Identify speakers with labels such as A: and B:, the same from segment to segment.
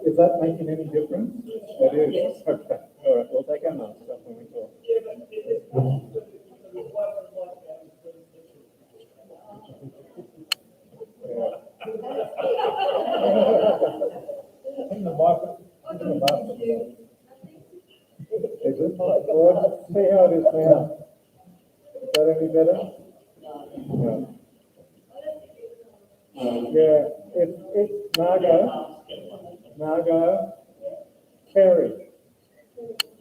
A: Is that making any difference? It is? Yes. Okay. All right, we'll take our masks off when we talk. Is it? Well, let's see how it is now. Is that any better? No. Yeah, it's Margot, Kerry,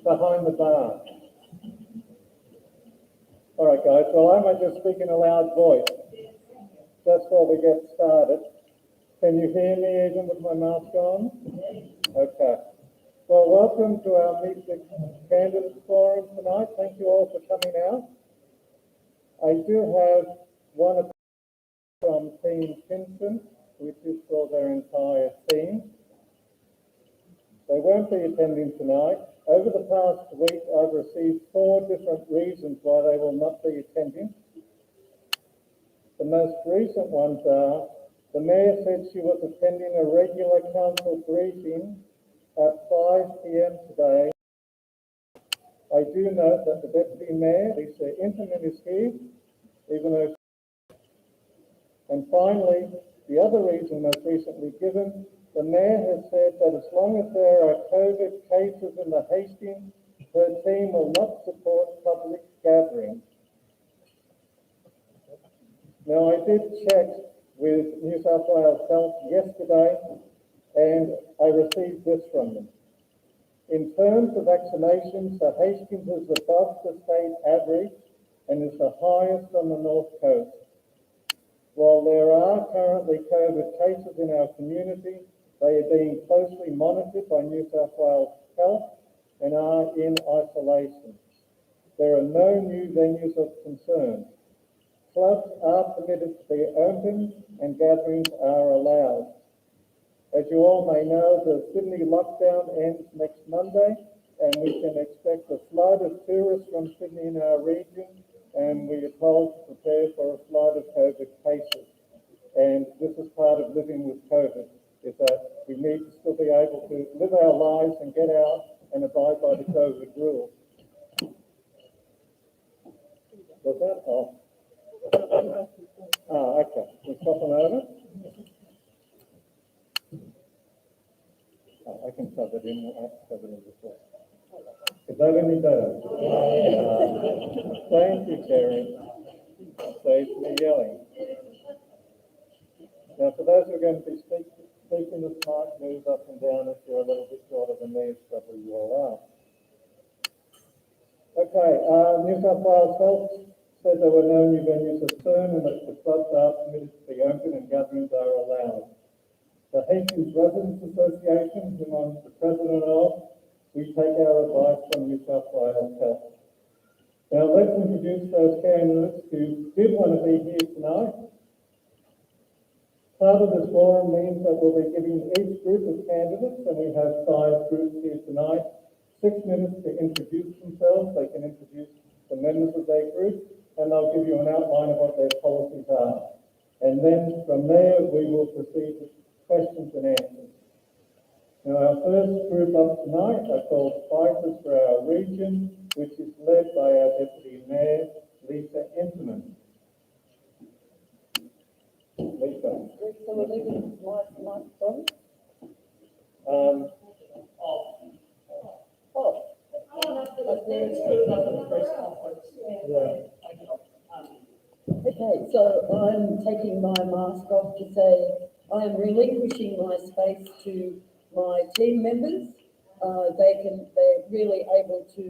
A: behind the bar. All right, guys, well, I might just speak in a loud voice, just while we get started. Can you hear me even with my mask on? Okay. Well, welcome to our Meet the Candidates Forum tonight. Thank you all for coming out. I do have one from Team Kinston, which is for their entire team. They won't be attending tonight. Over the past week, I've received 4 different reasons why they will not be attending. The most recent ones are, the Mayor said she was attending a regular council briefing at 5 p.m. today. I do note that the Deputy Mayor, Lisa Intamin, is here, even though. And finally, the other reason most recently given, the Mayor has said that as long as there are COVID cases in the Hastings, her team will not support public gatherings. Now, I did check with New South Wales Health yesterday, and I received this from them. In terms of vaccinations, the Hastings is above the state average and is the highest on the North Coast. While there are currently COVID cases in our community, they are being closely monitored by New South Wales Health and are in isolation. There are no new venues of concern. Clubs are permitted to be open and gatherings are allowed. As you all may know, the Sydney lockdown ends next Monday, and we can expect a flood of tourists from Sydney in our region, and we are told to prepare for a flood of COVID cases. And this is part of living with COVID, is that we need to still be able to live our lives and get out and abide by the COVID rules. Was that off? Okay. We'll swap them over. I can shove it in. I shove it in before. Is that any better? Thank you, Terry. Saves me yelling. Now, for those who are going to be speaking, this mic moves up and down if you're a little bit shorter than me, as probably you all are. Okay, New South Wales Health said there were no new venues of concern and that the clubs are permitted to be open and gatherings are allowed. The Hastings Residents Association, whom I'm the president of, we take our advice from New South Wales Health. Now let's introduce those candidates who did want to be here tonight. Part of this forum means that we'll be giving each group of candidates, and we have 5 groups here tonight, 6 minutes to introduce themselves. They can introduce the members of their group, and they'll give you an outline of what their policies are. And then from there, we will proceed with questions and answers. Now, our first group up tonight are called Fighters for Our Region, which is led by our Deputy Mayor, Lisa Intamin. Lisa.
B: So we're leaving mic on? Okay, so I'm taking my mask off to say I am relinquishing my space to my team members. They're really able to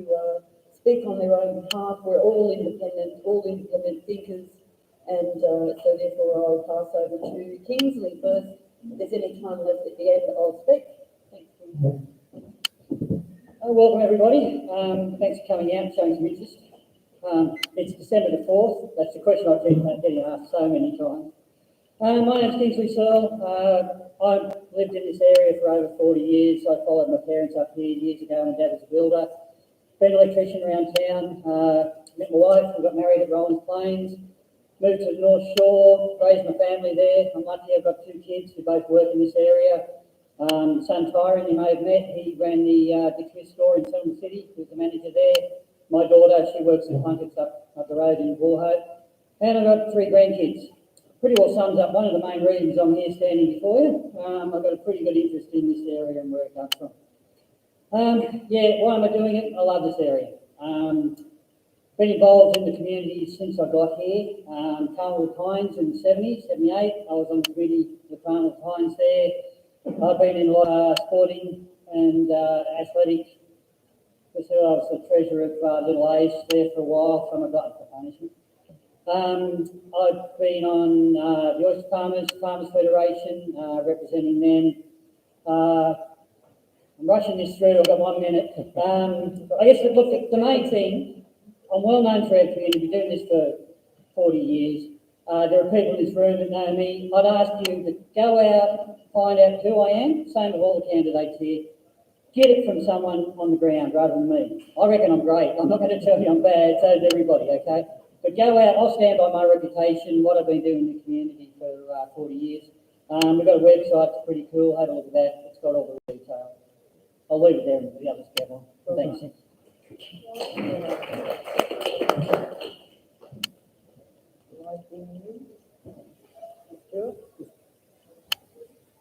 B: speak on their own behalf. We're all independent thinkers, and so therefore I'll pass over to Kingsley first. If there's any time left at the end, I'll speak. Thanks.
C: Welcome everybody. Thanks for coming out and showing some interest. It's December the 4th. That's the question I keep getting asked so many times. My name's Kingsley Searle. I've lived in this area for over 40 years. I followed my parents up here years ago, and Dad was a builder. Been an electrician around town. Met my wife. We got married at Rollins Plains. Moved to the North Shore. Raised my family there. I'm lucky I've got 2 kids who both work in this area. Son Tyron, you may have met, he ran the Dixie store in Settlement City, he was the manager there. My daughter, she works in Plunkett's up the road in Wauchope. And I've got 3 grandkids. Pretty well sums up one of the main reasons I'm here standing before you. I've got a pretty good interest in this area and where it comes from. Yeah, why am I doing it? I love this area. Been involved in the community since I got here. Carmelwood Pines in 70, 78. I was on the committee with Carmelwood Pines there. I've been in a lot of sporting and athletic. I was the treasurer of Little Ace there for a while, from a glutton for punishment. I've been on the Oyster Farmers Federation, representing them. I'm rushing this through, I've got 1 minute. I guess, look, the main thing, I'm well known for our community, been doing this for 40 years. There are people in this room that know me. I'd ask you to go out, find out who I am, same with all the candidates here. Get it from someone on the ground rather than me. I reckon I'm great. I'm not going to tell you I'm bad, so does everybody, okay? But go out, I'll stand by my reputation, what I've been doing in the community for 40 years. We've got a website, it's pretty cool, have a look at that, it's got all the details. I'll leave it there and the others get on. Thanks.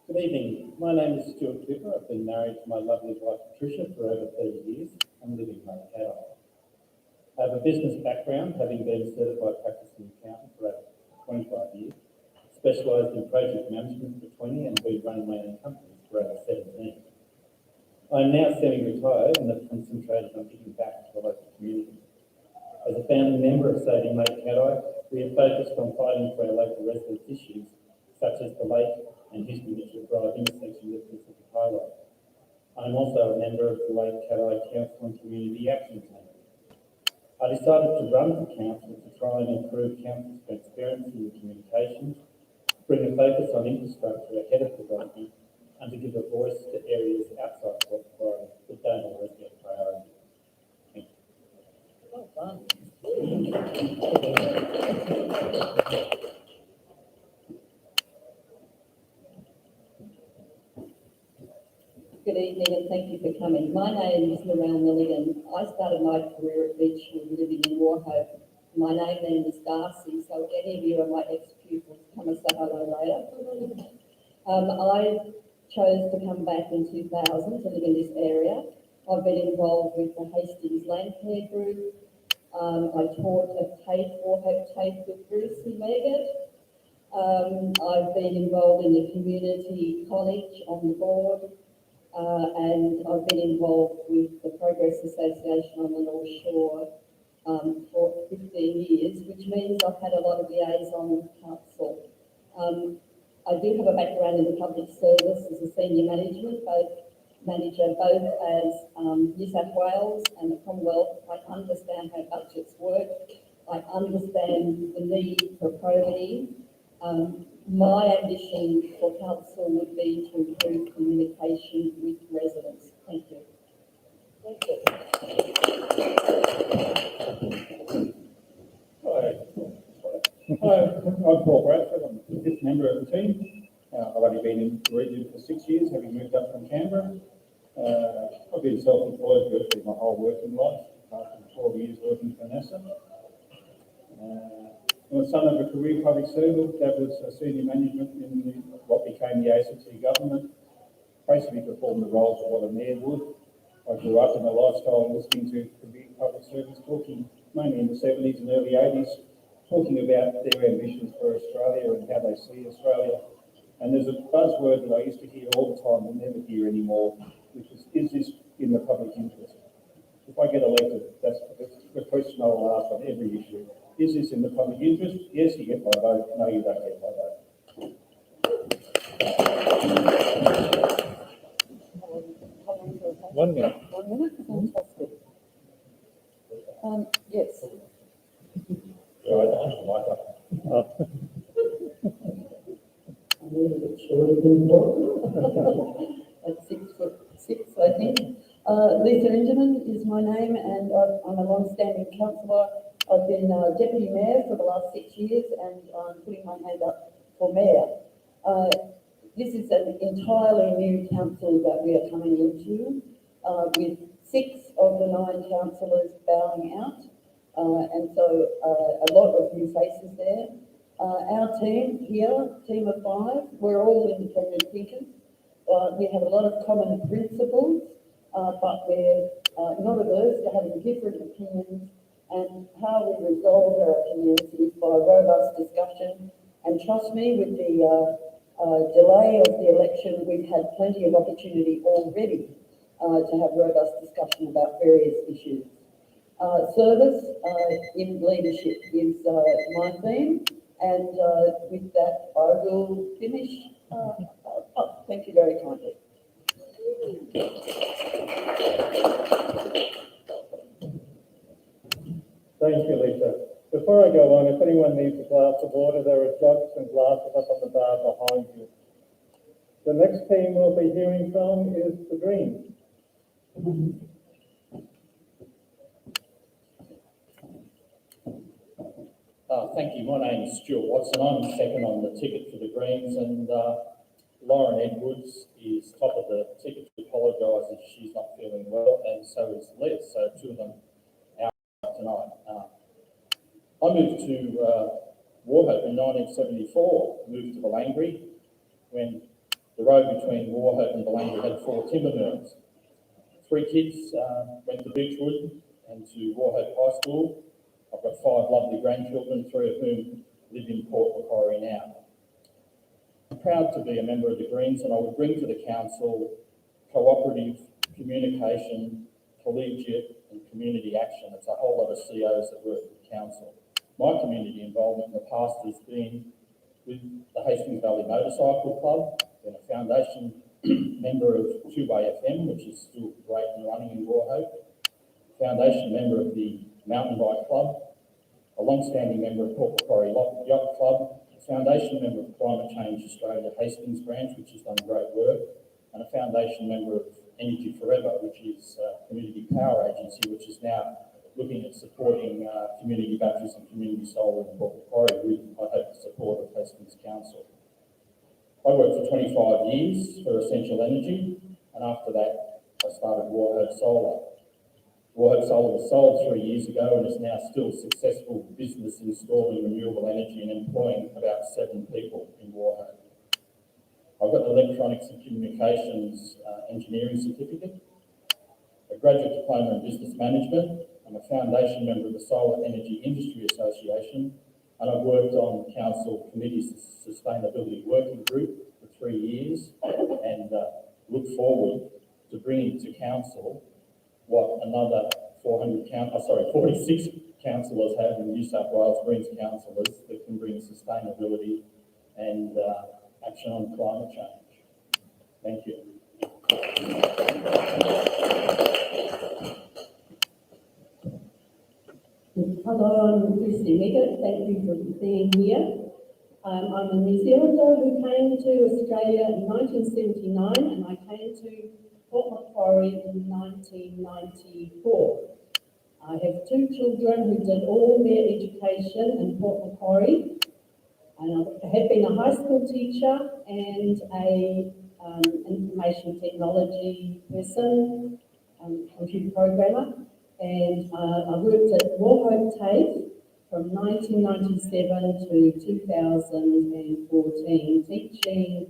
D: Good evening. My name is Stuart Cooper. I've been married to my lovely wife Patricia for over 30 years. I'm living in Mankato. I have a business background, having been a certified practicing accountant for over 25 years, specialised in project management for 20 and been running my own companies for over 17. I'm now semi-retired and have concentrated on giving back to the local community. As a founding member of Saving Lake Caddo, we are focused on fighting for our local residents' issues, such as the Lake and Houston Mitchell Drive intersection with Pacific Highway. I'm also a member of the Lake Caddo Council and Community Action Team. I decided to run for council to try and improve council's transparency and communications, bring a focus on infrastructure ahead of development, and to give a voice to areas outside the authority that don't always get priority. Thank you.
B: Well done. Good evening and thank you for coming. My name is Narelle Milligan. I started my career at Beechwood living in Wauchope. My name then is Darcy, so if any of you are my ex-pupils, come and say hello later. I chose to come back in 2000 to live in this area. I've been involved with the Hastings Land Care Group. I taught at TAFE, Wauchope TAFE with Bruce and Megan. I've been involved in the community college on the board. And I've been involved with the Progress Association on the North Shore for 15 years, which means I've had a lot of liaison with council. I do have a background in the public service as a senior manager, both as New South Wales and the Commonwealth. I understand how budgets work. I understand the need for probity. My ambition for council would be to improve communication with residents. Thank you. Thank you.
D: Hi, I'm Paul Bradford. I'm the 5th member of the team. I've only been in the region for 6 years, having moved up from Canberra. I've been self-employed virtually my whole working life, apart from 12 years working for NASA. I'm the son of a career public servant that was senior management in what became the ACT government, basically performed the roles of what a mayor would. I grew up in a lifestyle listening to career public servants talking, mainly in the 70s and early 80s, talking about their ambitions for Australia and how they see Australia. And there's a buzzword that I used to hear all the time but never hear anymore, which is this in the public interest? If I get elected, that's the question I will ask on every issue. Is this in the public interest? Yes, you get my vote. No, you don't get my vote.
A: One minute.
B: 1 minute? Fantastic. Yes.
D: So I don't have my vote.
B: I'm a little bit shorter than Paul. At 6'6", I think. Lisa Ingerman is my name, and I'm a long-standing councillor. I've been deputy mayor for the last 6 years, and I'm putting my hand up for mayor. This is an entirely new council that we are coming into, with 6 of the 9 councillors bowing out. And so a lot of new faces there. Our team here, team of 5, we're all independent thinkers. We have a lot of common principles, but we're not averse to having different opinions, and how we resolve our opinions is by robust discussion. And trust me, with the delay of the election, we've had plenty of opportunity already to have robust discussion about various issues. Service in leadership is my theme, and with that I will finish. Thank you very kindly.
A: Thank you, Lisa. Before I go on, if anyone needs a glass of water, there are jugs and glasses up on the bar behind you. The next team we'll be hearing from is the Greens.
D: Thank you. My name is Stuart Watson. I'm second on the ticket for the Greens, and Lauren Edwards is top of the ticket. She apologises she's not feeling well, and so is Les. So 2 of them out tonight. I moved to Wauchope in 1974, moved to Balangry when the road between Wauchope and Balangry had 4 timber mills. 3 kids went to Beechwood and to Wauchope High School. I've got 5 lovely grandchildren, 3 of whom live in Port Macquarie now. I'm proud to be a member of the Greens, and I would bring to the council cooperative, communication, collegiate and community action. It's a whole lot of COs that work with council. My community involvement in the past has been with the Hastings Valley Motorcycle Club, been a foundation member of 2-Way FM, which is still great and running in Wauchope, foundation member of the Mountain Bike Club, a long-standing member of Port Macquarie Yacht Club, a foundation member of Climate Change Australia Hastings branch, which has done great work, and a foundation member of Energy Forever, which is a community power agency, which is now looking at supporting community batteries and community solar in Port Macquarie with, I hope, the support of Hastings Council. I worked for 25 years for Essential Energy, and after that I started Wauchope Solar. Wauchope Solar was sold 3 years ago and is now still a successful business installing renewable energy and employing about 7 people in Wauchope. I've got an Electronics and Communications Engineering Certificate, a graduate diploma in Business Management. I'm a foundation member of the Solar Energy Industry Association, and I've worked on Council Committee's Sustainability Working Group for 3 years, and look forward to bringing to Council what another 46 councillors have in New South Wales, Greens councillors, that can bring sustainability and action on climate change. Thank you.
E: Hello, I'm Christy Wiggett. Thank you for being here. I'm a New Zealander who came to Australia in 1979, and I came to Port Macquarie in 1994. I have 2 children who did all their education in Port Macquarie, and I have been a high school teacher and a information technology person, computer programmer, and I worked at Wauchope TAFE from 1997 to 2014, teaching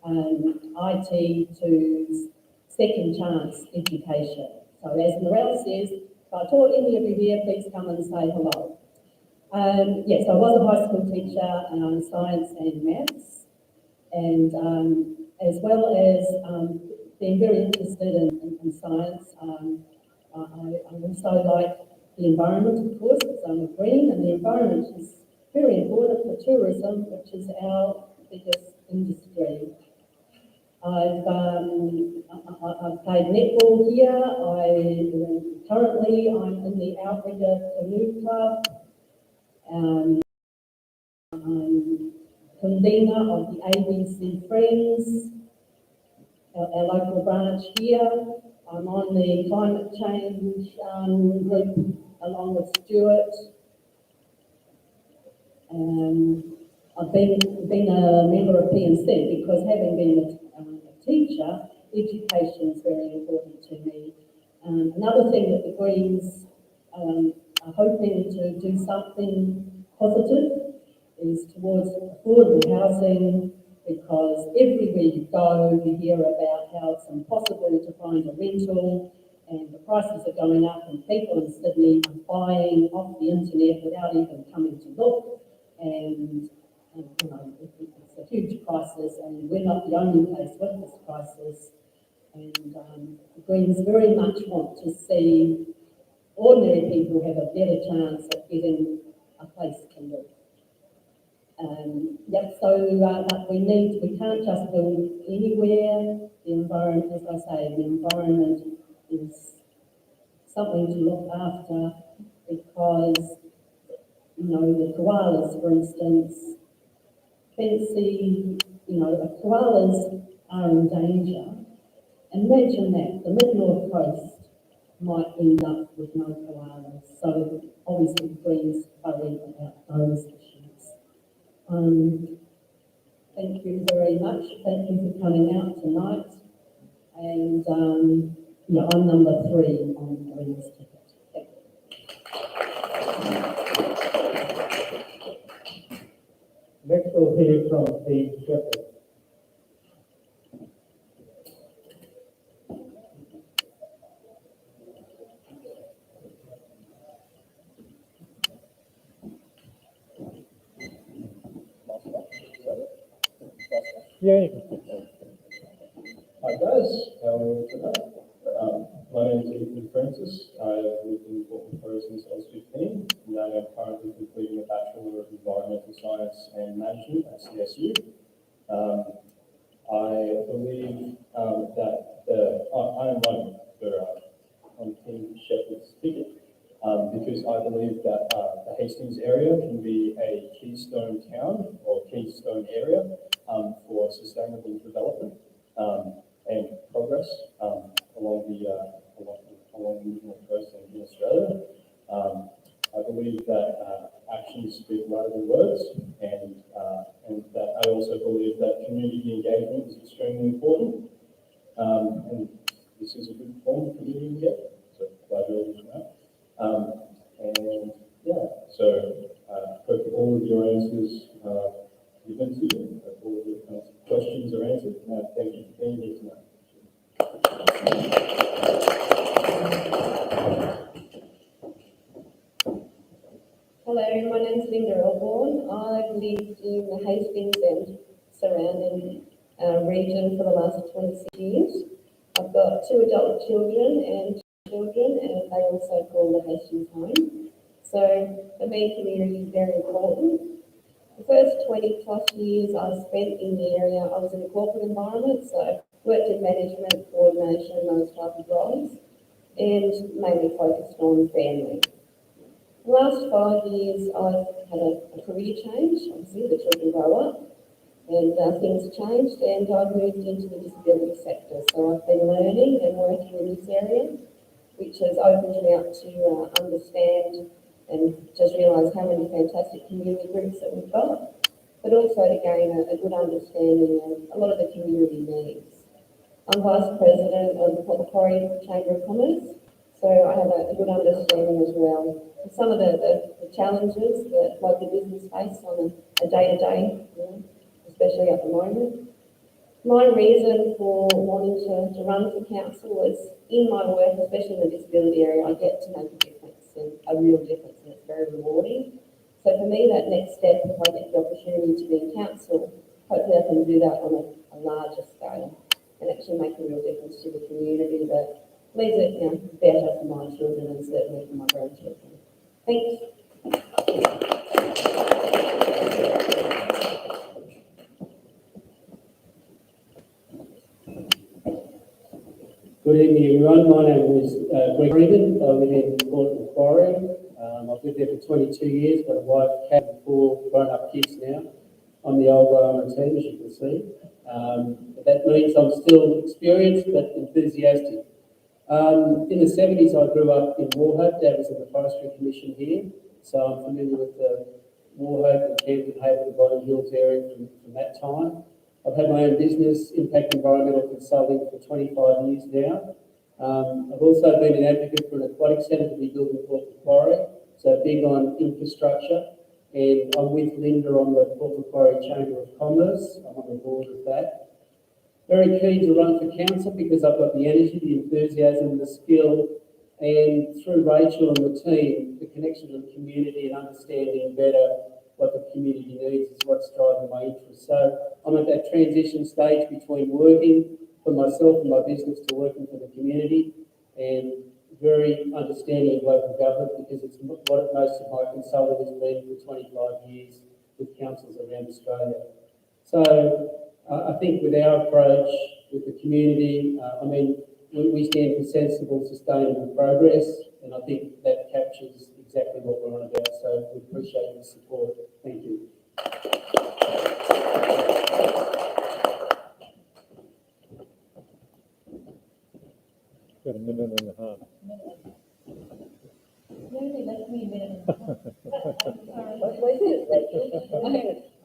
E: IT to second chance education. So as Morel says, if I taught any of you here, please come and say hello. Yes, I was a high school teacher in science and maths, and as well as being very interested in science, I also like the environment, of course, because I'm a green, and the environment is very important for tourism, which is our biggest industry. I've played netball here. Currently I'm in the Outrigger Canoe Club. I'm convener of the ABC Friends, our local branch here. I'm on the climate change group along with Stuart. I've been a member of P&C because having been a teacher, education is very important to me. Another thing that the Greens are hoping to do something positive is towards affordable housing, because everywhere you go, you hear about how it's impossible to find a rental and the prices are going up and people in Sydney are buying off the internet without even coming to look. And you know, it's a huge crisis, and we're not the only place with this crisis. And the Greens very much want to see ordinary people have a better chance of getting a place to live. But we can't just build anywhere. The environment, as I say, the environment is something to look after, because, you know, the koalas, for instance, fancy, you know, the koalas are in danger. Imagine that, the mid-north coast might end up with no koalas. So obviously the Greens worry about those issues. Thank you very much. Thank you for coming out tonight. And I'm number 3 on the Greens ticket. Thank you.
A: Next we'll hear from Dean Shepherd. Yeah, you can speak.
F: Hi guys, how are you tonight? My name is Ethan Francis. I lived in Portland Pro since I was 15, and I am currently completing a Bachelor of Environmental Science and Management at CSU. I believe I am running on King Shepherd's ticket because I believe that the Hastings area can be a keystone town or keystone area for sustainable development and progress along the North Coast and in Australia. I believe that actions speak louder than words, and that I also believe that community engagement is extremely important. And this is a good form of community engagement, so glad you're all tonight. And yeah, so hope all of your answers are given to you. Hope all of your questions are answered. Thank you for being here tonight.
G: Hello, my name is Linda Elborn. I've lived in the Hastings and surrounding region for the last 26 years. I've got 2 adult children, and they also call the Hastings home. So for me, community is very important. The first 20 plus years I spent in the area, I was in a corporate environment, so I worked in management, coordination, those type of roles, and mainly focused on family. The last 5 years, I've had a career change. Obviously, the children grow up and things changed, and I've moved into the disability sector. So I've been learning and working in this area, which has opened me up to understand and just realise how many fantastic community groups that we've got, but also to gain a good understanding of a lot of the community needs. I'm Vice President of the Port Macquarie Chamber of Commerce, so I have a good understanding as well. Some of the challenges that local business face on a day-to-day, especially at the moment. My reason for wanting to run for council was in my work, especially in the disability area, I get to make a difference, and a real difference, and it's very rewarding. So for me, that next step, if I get the opportunity to be in council, hopefully I can do that on a larger scale and actually make a real difference to the community that leaves it better for my children and certainly for my grandchildren. Thanks.
H: Good evening, everyone. My name is Greg Regan. I live in Port Macquarie. I've lived there for 22 years, got a wife, cat, and 4 grown-up kids now. I'm the old guy on the team, as you can see. But that means I'm still experienced but enthusiastic. In the 70s, I grew up in Wauchope. Dad was in the Forestry Commission here, so I'm familiar with the Wauchope and Camden Haven, the Bottom Hills area from that time. I've had my own business, Impact Environmental Consulting, for 25 years now. I've also been an advocate for an aquatic centre to be built in Port Macquarie, so big on infrastructure. And I'm with Linda on the Port Macquarie Chamber of Commerce. I'm on the board of that. Very keen to run for council because I've got the energy, the enthusiasm, the skill, and through Rachel and the team, the connection to the community and understanding better what the community needs is what's driving my interest. So I'm at that transition stage between working for myself and my business to working for the community, and very understanding of local government because it's what most of my consulting has been for 25 years with councils around Australia. So I think with our approach, with the community, we stand for sensible, sustainable progress, and I think that captures exactly what we're on about. So we appreciate your support. Thank you.
A: Got a minute and a half.
G: You only left me a minute and a half.
B: What was it, Rachel?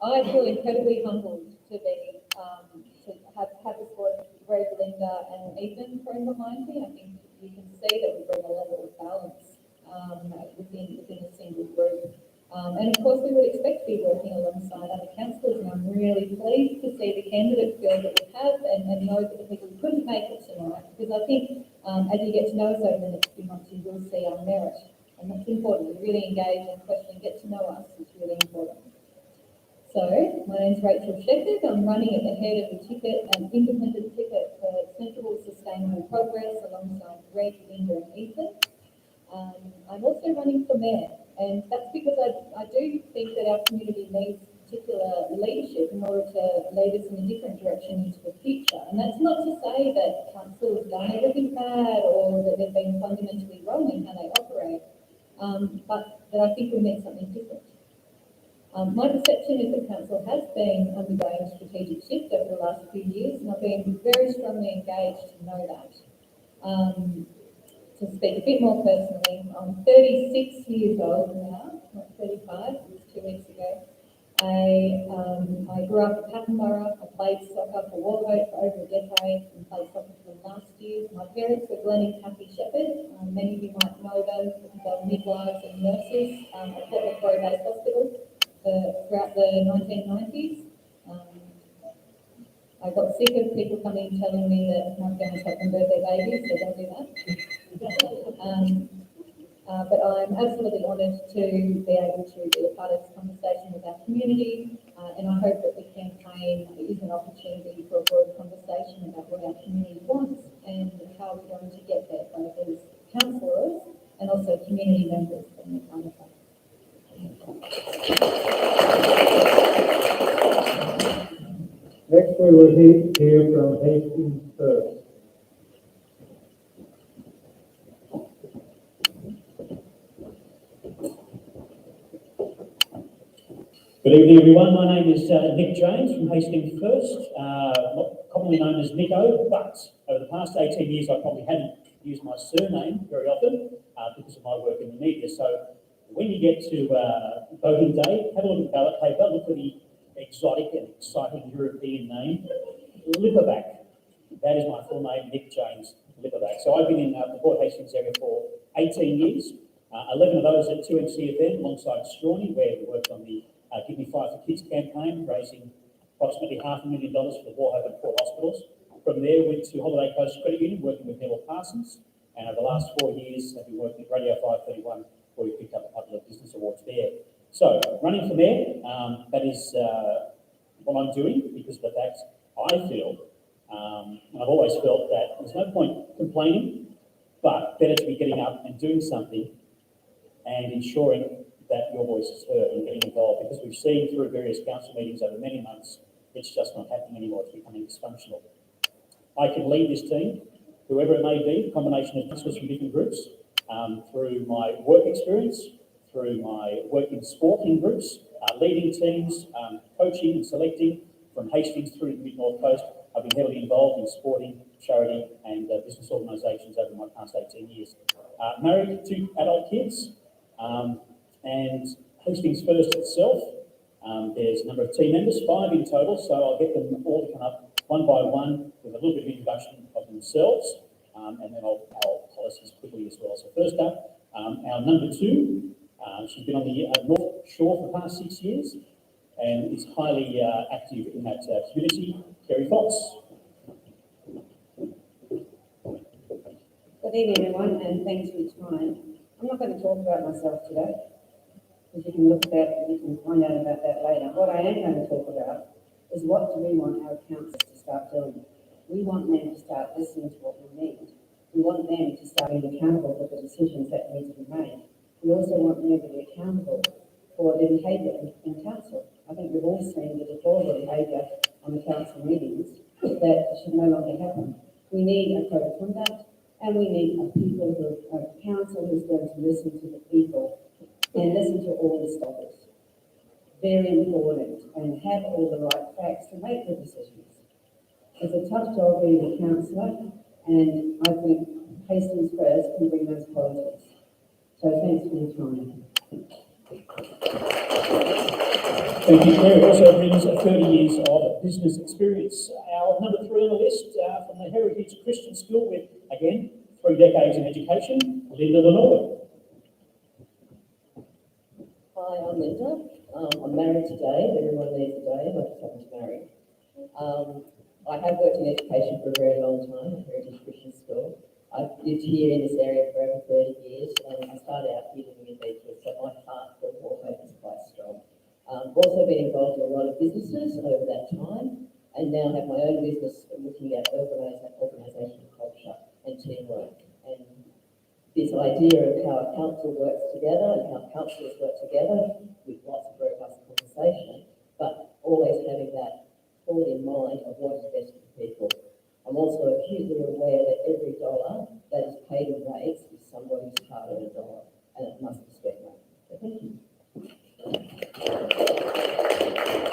G: I feel incredibly humbled to be, to have this board, Ray, Linda and Ethan thrown behind me. I think you can see that we bring a level of balance within a single group. And of course we would expect to be working alongside other councillors, and I'm really pleased to see the candidate field that we have and know that the people who couldn't make it tonight, because I think as you get to know us over the next few months, you will see our merit. And that's important. You really engage and question, get to know us is really important. So, my name's Rachel Shepherd. I'm running at the head of the ticket, an independent ticket for sensible, sustainable progress alongside Greg, Linda and Ethan. I'm also running for mayor, and that's because I do think that our community needs particular leadership in order to lead us in a different direction into the future. And that's not to say that council has done everything bad or that they've been fundamentally wrong in how they operate, but that I think we need something different. My perception is that council has been undergoing a strategic shift over the last few years, and I've been very strongly engaged to know that. To speak a bit more personally, I'm 36 years old now, not 35, it was 2 weeks ago. I grew up in Pattonborough. I played soccer for Wauchope for over a decade and played soccer for the last years. My parents were Glenn and Kathy Shepherd. Many of you might know them because they were midwives and nurses at Port Macquarie Base Hospital throughout the 1990s. I got sick of people coming and telling me that my parents had birthday babies, so don't do that. But I'm absolutely honoured to be able to be a part of this conversation with our community, and I hope that the campaign is an opportunity for a broad conversation about what our community wants and how we're going to get there, both as councillors and also community members from the Carnival.
A: Next we will hear from Hastings first.
I: Good evening, everyone. My name is Nick James from Hastings First, commonly known as Nico, but over the past 18 years I probably haven't used my surname very often because of my work in the media. So when you get to voting day, have a look at the ballot paper, look for the exotic and exciting European name, Lipperback. That is my full name, Nick James Lipperback. So I've been in the Port Hastings area for 18 years, 11 of those at 2MCFN alongside Strawny, where we worked on the Give Me 5 for Kids campaign, raising approximately $500,000 for the Wauchope and Port hospitals. From there, went to Holiday Coast Credit Union, working with Neville Parsons, and over the last 4 years, I've been working at Radio 531, where we picked up a couple of business awards there. So, running for mayor, that is what I'm doing because of the fact I feel, and I've always felt that there's no point complaining, but better to be getting up and doing something and ensuring that your voice is heard and getting involved, because we've seen through various council meetings over many months, it's just not happening anymore, it's becoming dysfunctional. I can lead this team, whoever it may be, a combination of councillors from different groups, through my work experience, through my work in sporting groups, leading teams, coaching and selecting, from Hastings through the Mid-North Coast. I've been heavily involved in sporting, charity and business organisations over my past 18 years. Married to 2 adult kids, and Hastings First itself, there's a number of team members, 5 in total, so I'll get them all to come up one by one with a little bit of introduction of themselves, and then our policies quickly as well. So first up, our number 2, she's been on the North Shore for the past 6 years and is highly active in that community. Kerry Fox.
J: Good evening, everyone, and thanks for your time. I'm not going to talk about myself today, because you can look at that, you can find out about that later. What I am going to talk about is what do we want our councillors to start doing. We want them to start listening to what we need. We want them to start being accountable for the decisions that need to be made. We also want them to be accountable for their behaviour in council. I think we've all seen the deplorable behaviour on the council meetings that should no longer happen. We need a code of conduct, and we need a council who's going to listen to the people and listen to all the stoppers. Very important, and have all the right facts to make the decisions. It's a tough job being a councillor, and I think Hastings First can bring those qualities. So thanks for your time.
I: Thank you, Kerry. Also brings 30 years of business experience. Our number 3 on the list from the Heritage Christian School with, again, 3 decades in education, Linda Lenoir.
K: Hi, I'm Linda. I'm married today, everyone needs a day, and I just happen to marry. I have worked in education for a very long time at Heritage Christian School. I've lived here in this area for over 30 years, and I started out here living in Beechwood, so my heart for wauchope is quite strong. I've also been involved in a lot of businesses over that time, and now have my own business looking at organisational culture and teamwork. And this idea of how a council works together and how councillors work together with lots of robust conversation, but always having that thought in mind of what is best for people. I'm also acutely aware that every dollar that is paid in rates is somebody's hard-earned dollar, and it must be spent right. So thank you.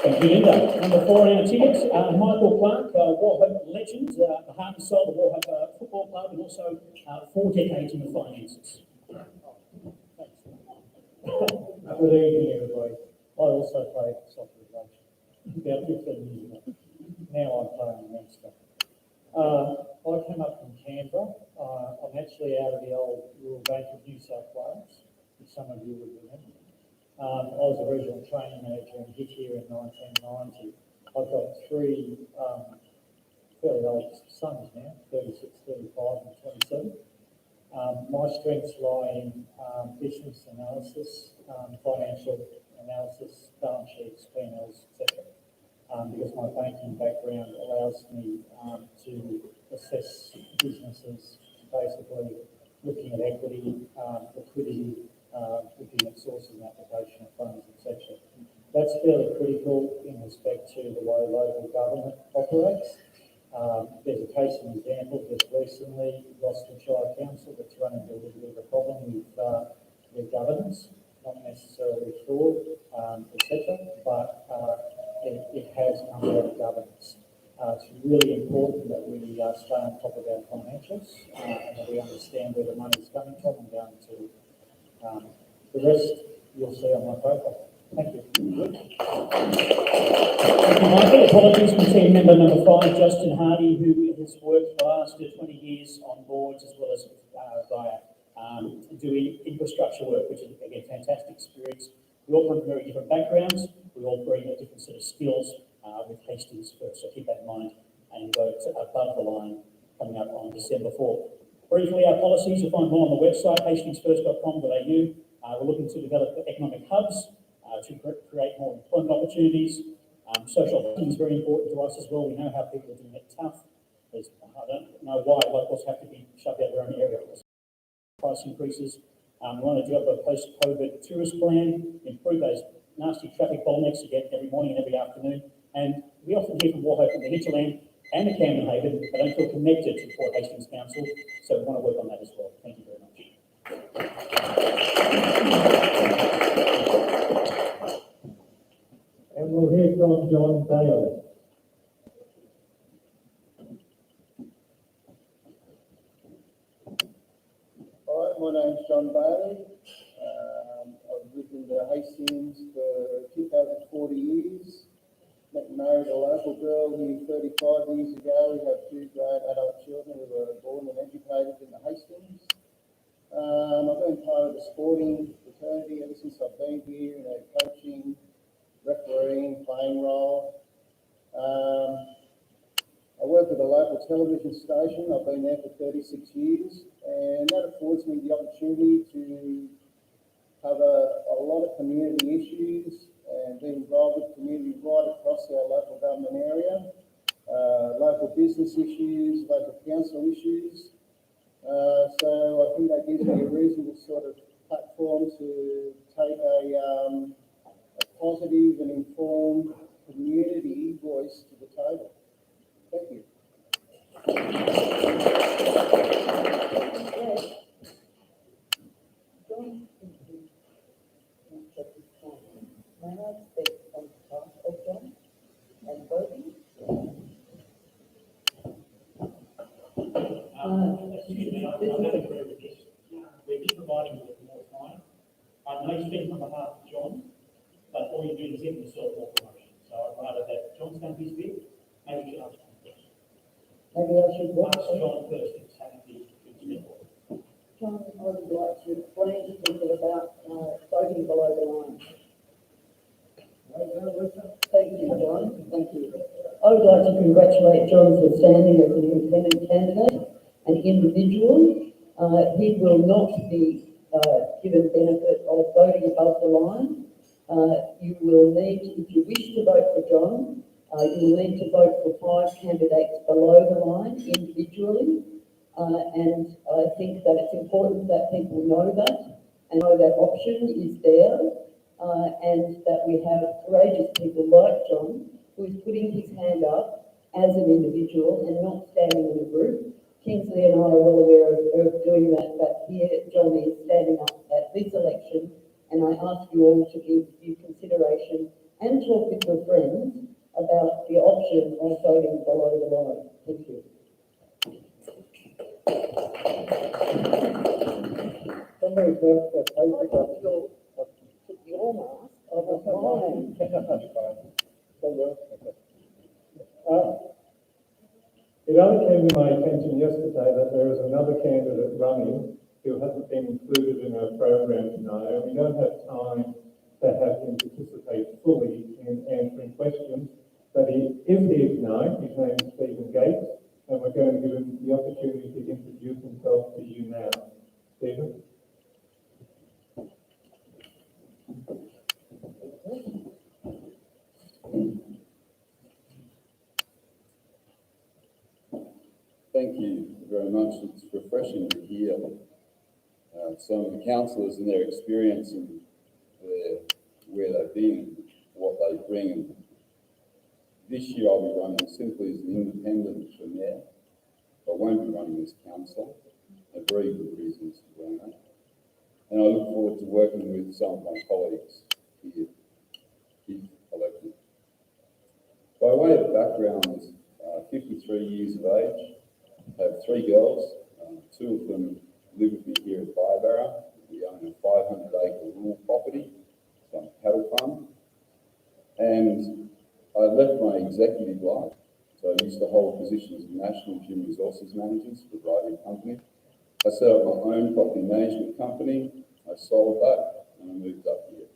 I: Thank you, Linda. Number 4 on our ticket, Michael Clark, wauchope legend, the heart and soul of the wauchope Football Club, and also 4 decades in the finances.
L: Good evening, everybody. I also played soccer at about 15 years ago. Now I'm playing Leinster. I came up from Canberra. I'm actually out of the old Rural Bank of New South Wales, which some of you would remember. I was a regional training manager and hit here in 1990. I've got 3 fairly old sons now, 36, 35 and 27. My strengths lie in business analysis, financial analysis, balance sheets, P&Ls, etc. Because my banking background allows me to assess businesses, basically looking at equity, liquidity, looking at sources and application of funds, etc. That's fairly critical in respect to the way local government operates. There's a case and example just recently, Gloucestershire Council, that's run into a little bit of a problem with their governance, not necessarily fraud, etc., but it has come out of governance. It's really important that we stay on top of our financials and that we understand where the money is coming from and going to. The rest you'll see on my profile. Thank you.
I: Thank you, Michael. Apologies from team member number 5, Justin Hardy, who has worked for the last 20 years on boards as well as via doing infrastructure work, which is, again, fantastic experience. We all come from very different backgrounds. We all bring a different set of skills with Hastings First, so keep that in mind and go above the line coming up on December 4th. Briefly, our policies, you'll find more on the website, hastingsfirst.com.au. We're looking to develop economic hubs to create more employment opportunities. Social housing is very important to us as well. We know how people are doing it tough. I don't know why locals have to be shut out of their own area. Price increases. We want to develop a post-COVID tourist plan, improve those nasty traffic bottlenecks you get every morning and every afternoon. And we often hear from wauchope in the hinterland and the Camden Haven, they don't feel connected to Port Hastings Council, so we want to work on that as well. Thank you very much.
L: And we'll hear from John Bailey.
M: Hi, my name's John Bailey. I've lived in the Hastings for 2,040 years. Met and married a local girl here 35 years ago. We have two grown adult children who were born and educated in the Hastings. I've been part of the sporting fraternity ever since I've been here in a coaching, refereeing, playing role. I work at a local television station. I've been there for 36 years, and that affords me the opportunity to cover a lot of community issues and be involved with community right across our local government area, local business issues, local council issues. So I think that gives me a reasonable sort of platform to take a positive and informed community voice to the table. Thank you.
B: May I speak on behalf of John and voting?
I: Excuse me, I don't agree with this. We're just providing you with more time. I may speak on behalf of John, but all you're doing is giving yourself more promotion. So I'd rather that John's done his bit, maybe you should ask John first.
B: Maybe I should
I: Ask John first to take the step forward.
B: John, I would like to explain to people about voting below the line. Thank you, John. Thank you. I would like to congratulate John for standing as an independent candidate, an individual. He will not be given benefit of voting above the line. You will need, if you wish to vote for John, you will need to vote for 5 candidates below the line individually. And I think that it's important that people know that and know that option is there. And that we have courageous people like John, who is putting his hand up as an individual and not standing in a group. Kingsley and I are well aware of doing that, but here John is standing up at this election, and I ask you all to give due consideration and talk with your friends about the option of voting below the line. Thank you.
A: Somebody's left their paper.
B: Your mask of mine.
A: It only came to my attention yesterday that there is another candidate running who hasn't been included in our program tonight, and we don't have time to have him participate fully in answering questions. But he is here tonight. His name is Stephen Gates, and we're going to give him the opportunity to introduce himself to you now. Stephen?
N: Thank you very much. It's refreshing to hear some of the councillors and their experience and where they've been, what they bring. And this year I'll be running simply as an independent for mayor. I won't be running as councillor. Very good reasons for doing that. And I look forward to working with some of my colleagues here if elected. By way of background, 53 years of age. I have 3 girls. 2 of them live with me here at Bybarra. We own a 500-acre rural property, some cattle farm. And I left my executive life. So I used to hold positions of national human resources managers for a riding company. I set up my own property management company. I sold that and I moved up here.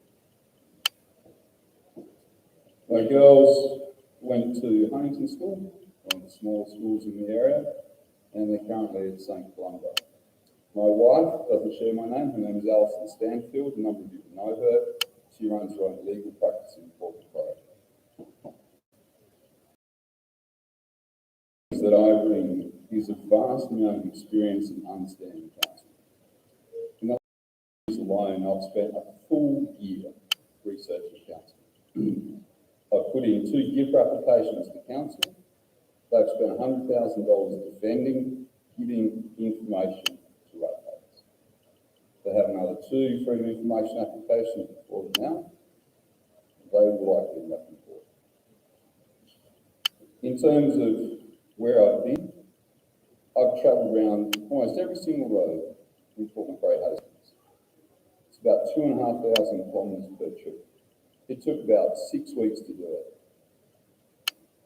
N: My girls went to Huntington School, one of the small schools in the area, and they're currently at St. Columba. My wife doesn't share my name. Her name is Alison Stanfield. A number of you know her. She runs her own legal practice in Port Macquarie. That I bring is a vast amount of experience in understanding council. In the last years alone, I've spent a full year researching council. I've put in 2 gift applications to council. They've spent $100,000 defending, giving information to ratepayers. They have another 2 freedom of information applications before them now. They will likely end up in court. In terms of where I've been, I've travelled around almost every single road in Port Macquarie Hastings. It's about 2,500 kilometres per trip. It took about 6 weeks to do it.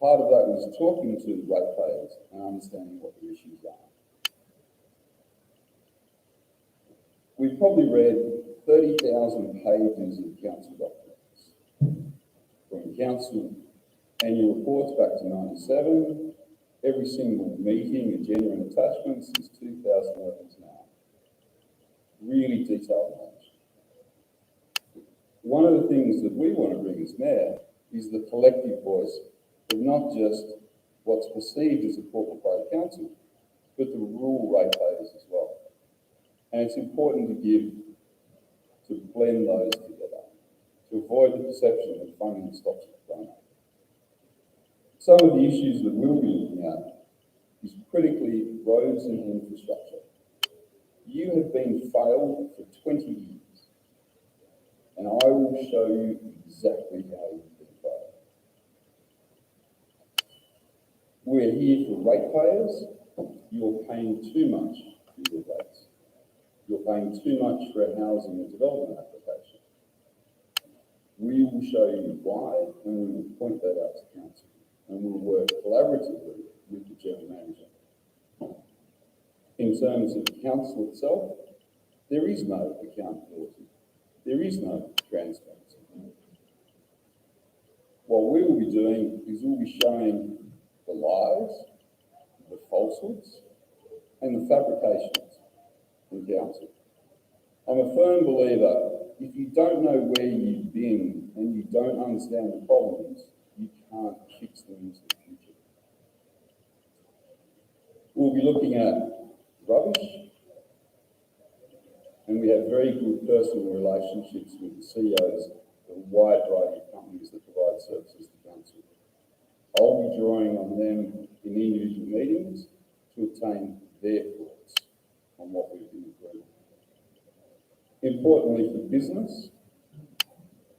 N: Part of that was talking to ratepayers and understanding what the issues are. We've probably read 30,000 pages of council documents, from council annual reports back to 97, every single meeting, agenda and attachments since 2011 to now. Really detailed knowledge. One of the things that we want to bring as mayor is the collective voice of not just what's perceived as a Port Macquarie council, but the rural ratepayers as well. And it's important to blend those together, to avoid the perception that funding stops at the donor. Some of the issues that we'll be looking at is critically roads and infrastructure. You have been failed for 20 years, and I will show you exactly how you've been failed. We're here for ratepayers. You're paying too much for your rates. You're paying too much for a housing and development application. We will show you why, and we will point that out to council. And we'll work collaboratively with the general manager. In terms of the council itself, there is no accountability. There is no transparency. What we will be doing is we'll be showing the lies, the falsehoods, and the fabrications in council. I'm a firm believer, if you don't know where you've been and you don't understand the problems, you can't fix them into the future. We'll be looking at rubbish, and we have very good personal relationships with the CEOs of a wide variety of companies that provide services to council. I'll be drawing on them in individual meetings to obtain their thoughts on what we've been improving. Importantly for business,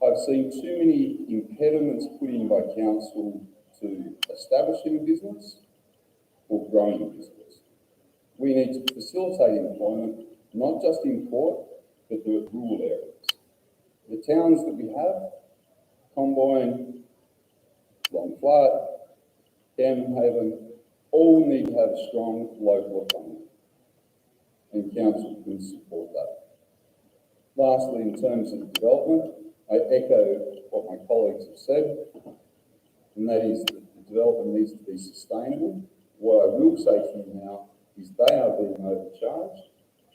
N: I've seen too many impediments put in by council to establishing a business or growing a business. We need to facilitate employment, not just in Port, but the rural areas. The towns that we have, Comboyne, Longflat, Haven, all need to have a strong local economy, and council can support that. Lastly, in terms of development, I echo what my colleagues have said, and that is that the development needs to be sustainable. What I will say to you now is they are being overcharged.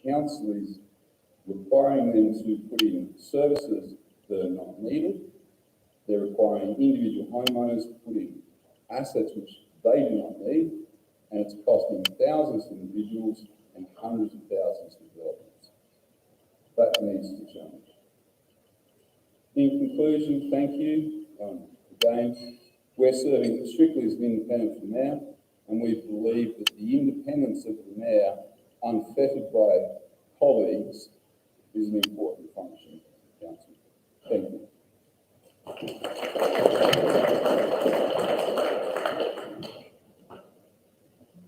N: Council is requiring them to put in services that are not needed. They're requiring individual homeowners to put in assets which they do not need, and it's costing thousands of individuals and hundreds of thousands of developments. That needs to change. In conclusion, thank you. Again, we're serving strictly as an independent for mayor, and we believe that the independence of the mayor, unfettered by colleagues, is an important function of the council. Thank you.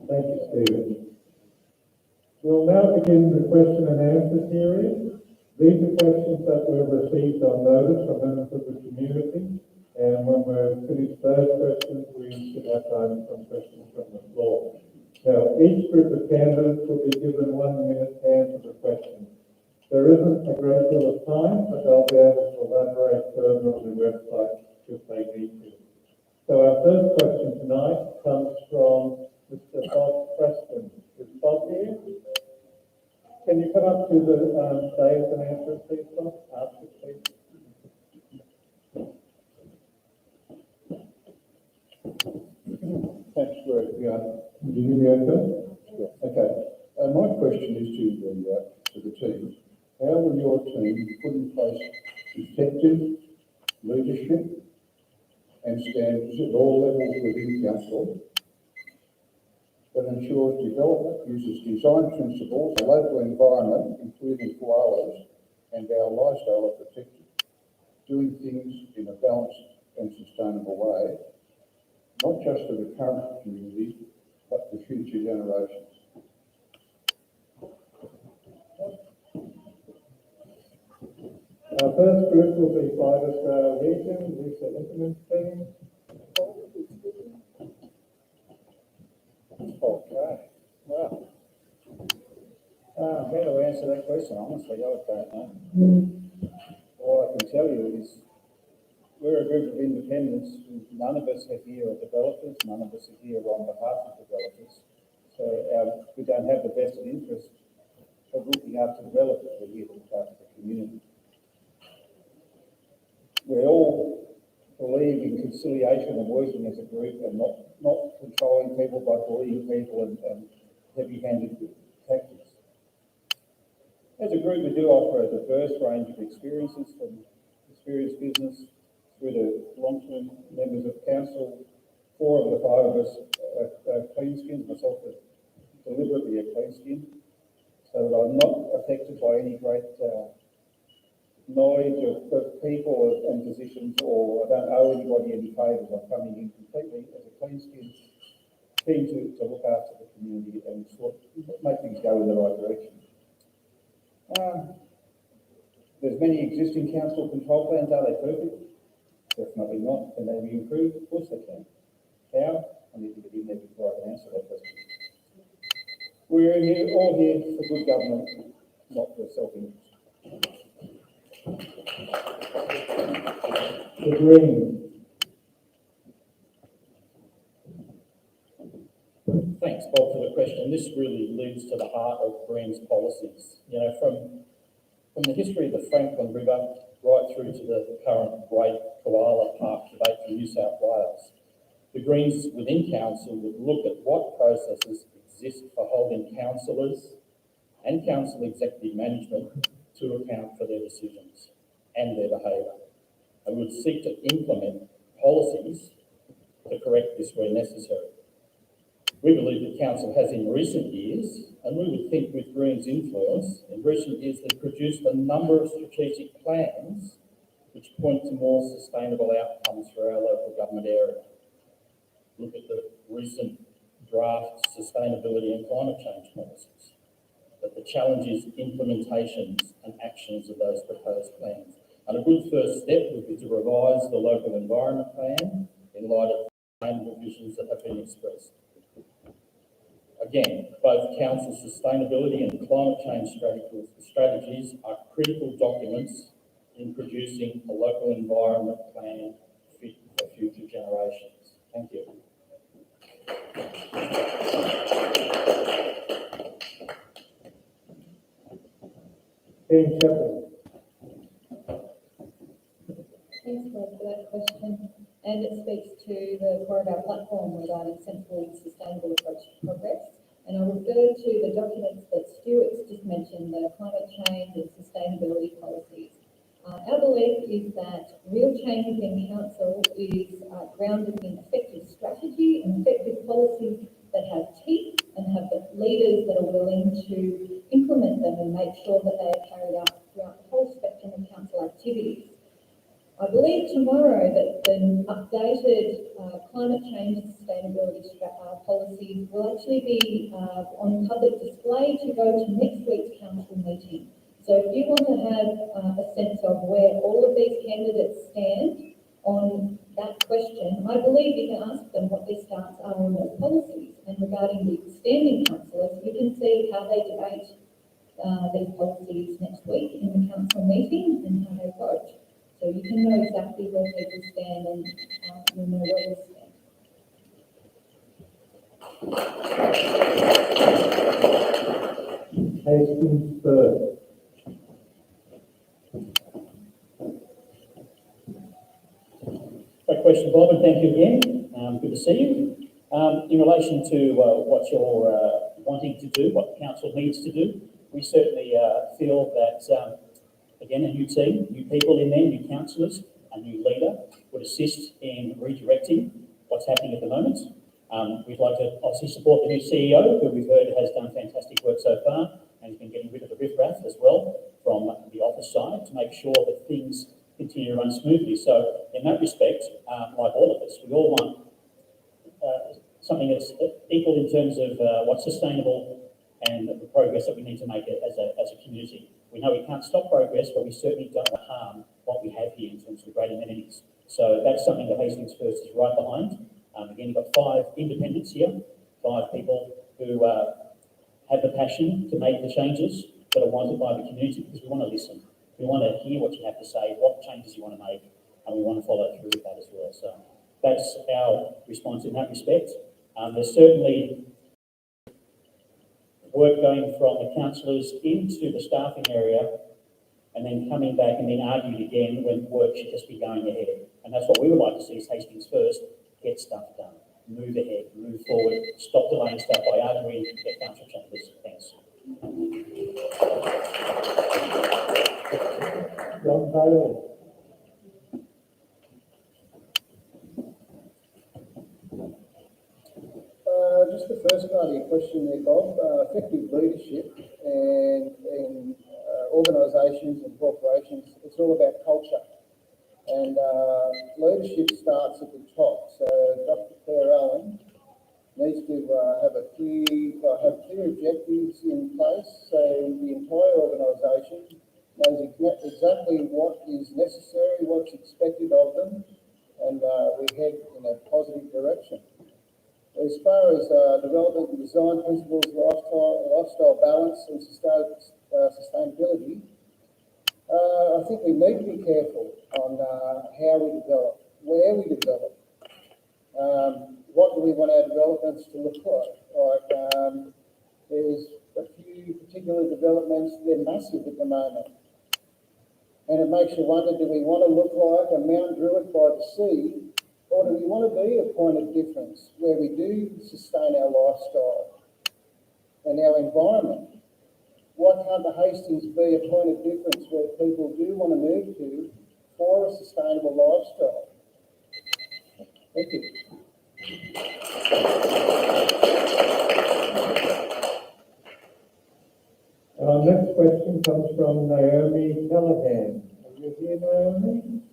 A: Thank you, Stephen. We'll now begin the question and answer period. These are questions that we've received on notice from members of the community, and when we've finished those questions, we should have time for questions from the floor. Now, each group of candidates will be given 1 minute to answer the question. There isn't a great deal of time, but they'll be able to elaborate further on the website if they need to. So our first question tonight comes from Mr. Bob Preston. Is Bob here? Can you come up to the stage and answer it, please, Bob? Ask it, please.
O: Thanks for it. Yeah. Can you hear me okay? Yeah. Okay. My question is to the team. How will your team put in place effective leadership and standards at all levels within council that ensures development uses design principles, the local environment, including koalas, and our lifestyle are protected, doing things in a balanced and sustainable way, not just for the current community, but for future generations?
A: Our first group will be by the region, Lisa Implement team.
D: Okay, well, how to answer that question? Honestly, I don't know. All I can tell you is we're a group of independents. None of us are here are developers. None of us are here on behalf of developers. So we don't have the vested interest of looking after developers. We're here to look after the community. We all believe in conciliation and working as a group and not controlling people by bullying people and heavy-handed tactics. As a group, we do offer a diverse range of experiences, from experienced business through to long-term members of council. 4 of the 5 of us are clean skins, myself deliberately a clean skin, so that I'm not affected by any great knowledge of people and positions, or I don't owe anybody any favours. I'm coming in completely as a clean skin, keen to look after the community and sort of make things go in the right direction. There's many existing council control plans. Are they perfect? Definitely not. Can they be improved? Of course they can. How? I need to get in there before I can answer that question. We're all here for good government, not for self-interest.
A: The Greens.
I: Thanks, Bob, for the question. This really leads to the heart of Greens policies. You know, from the history of the Franklin River right through to the current Great Koala Park debate in New South Wales, the Greens within council would look at what processes exist for holding councillors and council executive management to account for their decisions and their behaviour, and would seek to implement policies to correct this where necessary. We believe that council has in recent years, and we would think with Greens' influence, in recent years they've produced a number of strategic plans which point to more sustainable outcomes for our local government area. Look at the recent draft sustainability and climate change policies. But the challenge is implementations and actions of those proposed plans. And a good first step would be to revise the local environment plan in light of sustainable visions that have been expressed. Again, both council sustainability and climate change strategies are critical documents in producing a local environment plan fit for future generations. Thank you.
A: Ian Shepherd.
P: Thanks, Rob, for that question. And it speaks to the core of our platform regarding sensible and sustainable approach to progress. And I refer to the documents that Stuart's just mentioned, the climate change and sustainability policies. Our belief is that real change within council is grounded in effective strategy and effective policies that have teeth and have the leaders that are willing to implement them and make sure that they are carried out throughout the whole spectrum of council activities. I believe tomorrow that the updated climate change and sustainability policies will actually be on public display to go to next week's council meeting. So if you want to have a sense of where all of these candidates stand on that question, I believe you can ask them what their stance are on those policies. And regarding the standing councillors, you can see how they debate these policies next week in the council meeting and how they vote. So you can know exactly where people stand and you'll know where we stand.
A: Hastings First.
I: Great question, Bob, and thank you again. Good to see you. In relation to what you're wanting to do, what the council needs to do, we certainly feel that again, a new team, new people in there, new councillors, a new leader would assist in redirecting what's happening at the moment. We'd like to obviously support the new CEO, who we've heard has done fantastic work so far, and has been getting rid of the riffraff as well from the office side to make sure that things continue to run smoothly. So in that respect, like all of us, we all want something that's equal in terms of what's sustainable and the progress that we need to make as a community. We know we can't stop progress, but we certainly don't want to harm what we have here in terms of great amenities. So that's something that Hastings First is right behind. Again, you've got 5 independents here, 5 people who have the passion to make the changes that are wanted by the community, because we want to listen. We want to hear what you have to say, what changes you want to make, and we want to follow through with that as well. So that's our response in that respect. There's certainly work going from the councillors into the staffing area and then coming back and then arguing again when work should just be going ahead. And that's what we would like to see is Hastings First, get stuff done, move ahead, move forward, stop delaying stuff by arguing, get council chambers. Thanks.
A: John Taylor.
M: Just the first part of your question there, Bob, effective leadership and in organisations and corporations, it's all about culture. And leadership starts at the top. So Dr. Claire Allen needs to have clear objectives in place so the entire organisation knows exactly what is necessary, what's expected of them, and we head in a positive direction. As far as development and design principles, lifestyle balance and sustainability, I think we need to be careful on how we develop, where we develop, what do we want our developments to look like. There's a few particular developments, they're massive at the moment. And it makes you wonder, do we want to look like a Mount Druitt by the sea, or do we want to be a point of difference where we do sustain our lifestyle and our environment? Why can't the Hastings be a point of difference where people do want to move to for a sustainable lifestyle? Thank you.
A: Our next question comes from Naomi Callahan. Are you here, Naomi?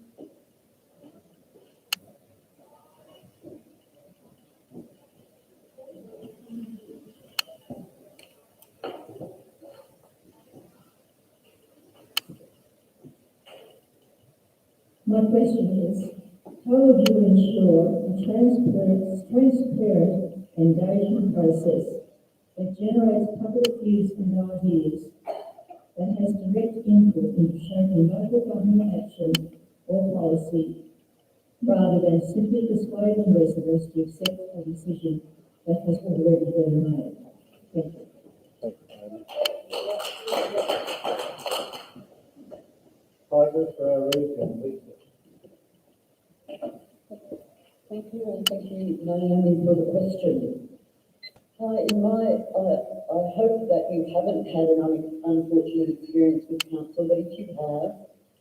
E: My question is, how would you ensure a transparent engagement process that generates public views and ideas, that has direct input into shaping local government action or policy, rather than simply persuading residents to accept a decision that has already been made? Thank you.
A: Tigers for our region, Lisa.
B: Thank you, and thank you, Naomi, for the question. I hope that you haven't had an unfortunate experience with council, but if you have,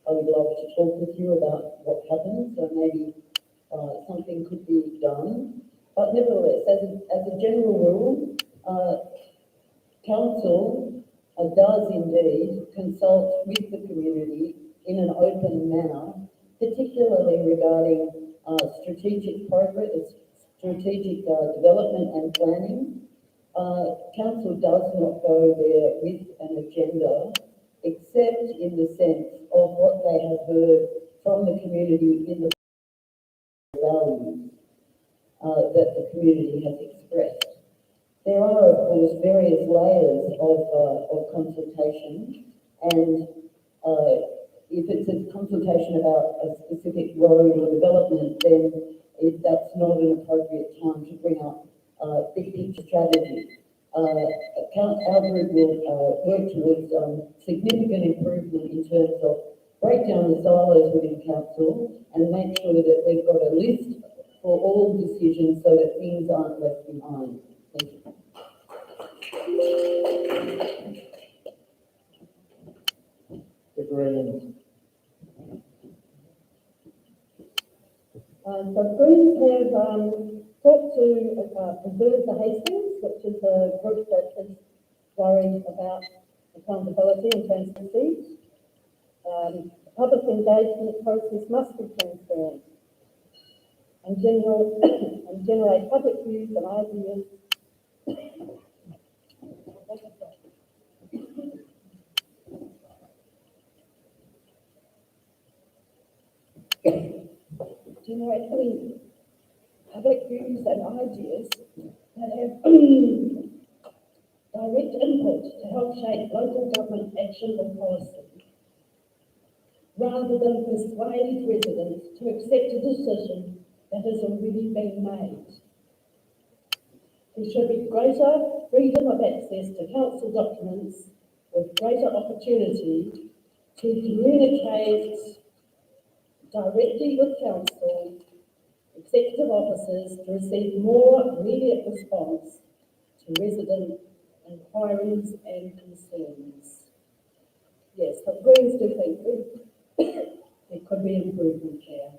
B: I would love to talk with you about what happened, so maybe something could be done. But nevertheless, as a general rule, council does indeed consult with the community in an open manner, particularly regarding strategic progress, strategic development and planning. Council does not go there with an agenda, except in the sense of what they have heard from the community in the values that the community has expressed. There are, of course, various layers of consultation, and if it's a consultation about a specific road or development, then that's not an appropriate time to bring up big picture strategy. Our group will work towards significant improvement in terms of break down the silos within council and make sure that they've got a list for all decisions so that things aren't left behind. Thank you.
A: The Greens.
E: So Greens have talked to Preserve the Hastings, which is a group that is worried about accountability and transparency. The public engagement process must be transparent and generate public views and ideas.
B: generating public views and ideas that have direct input to help shape local government action and policy, rather than persuade residents to accept a decision that has already been made. There should be greater freedom of access to council documents with greater opportunity to communicate directly with council, executive officers to receive more immediate response to resident inquiries and concerns. Yes, the Greens do think there could be improvement here.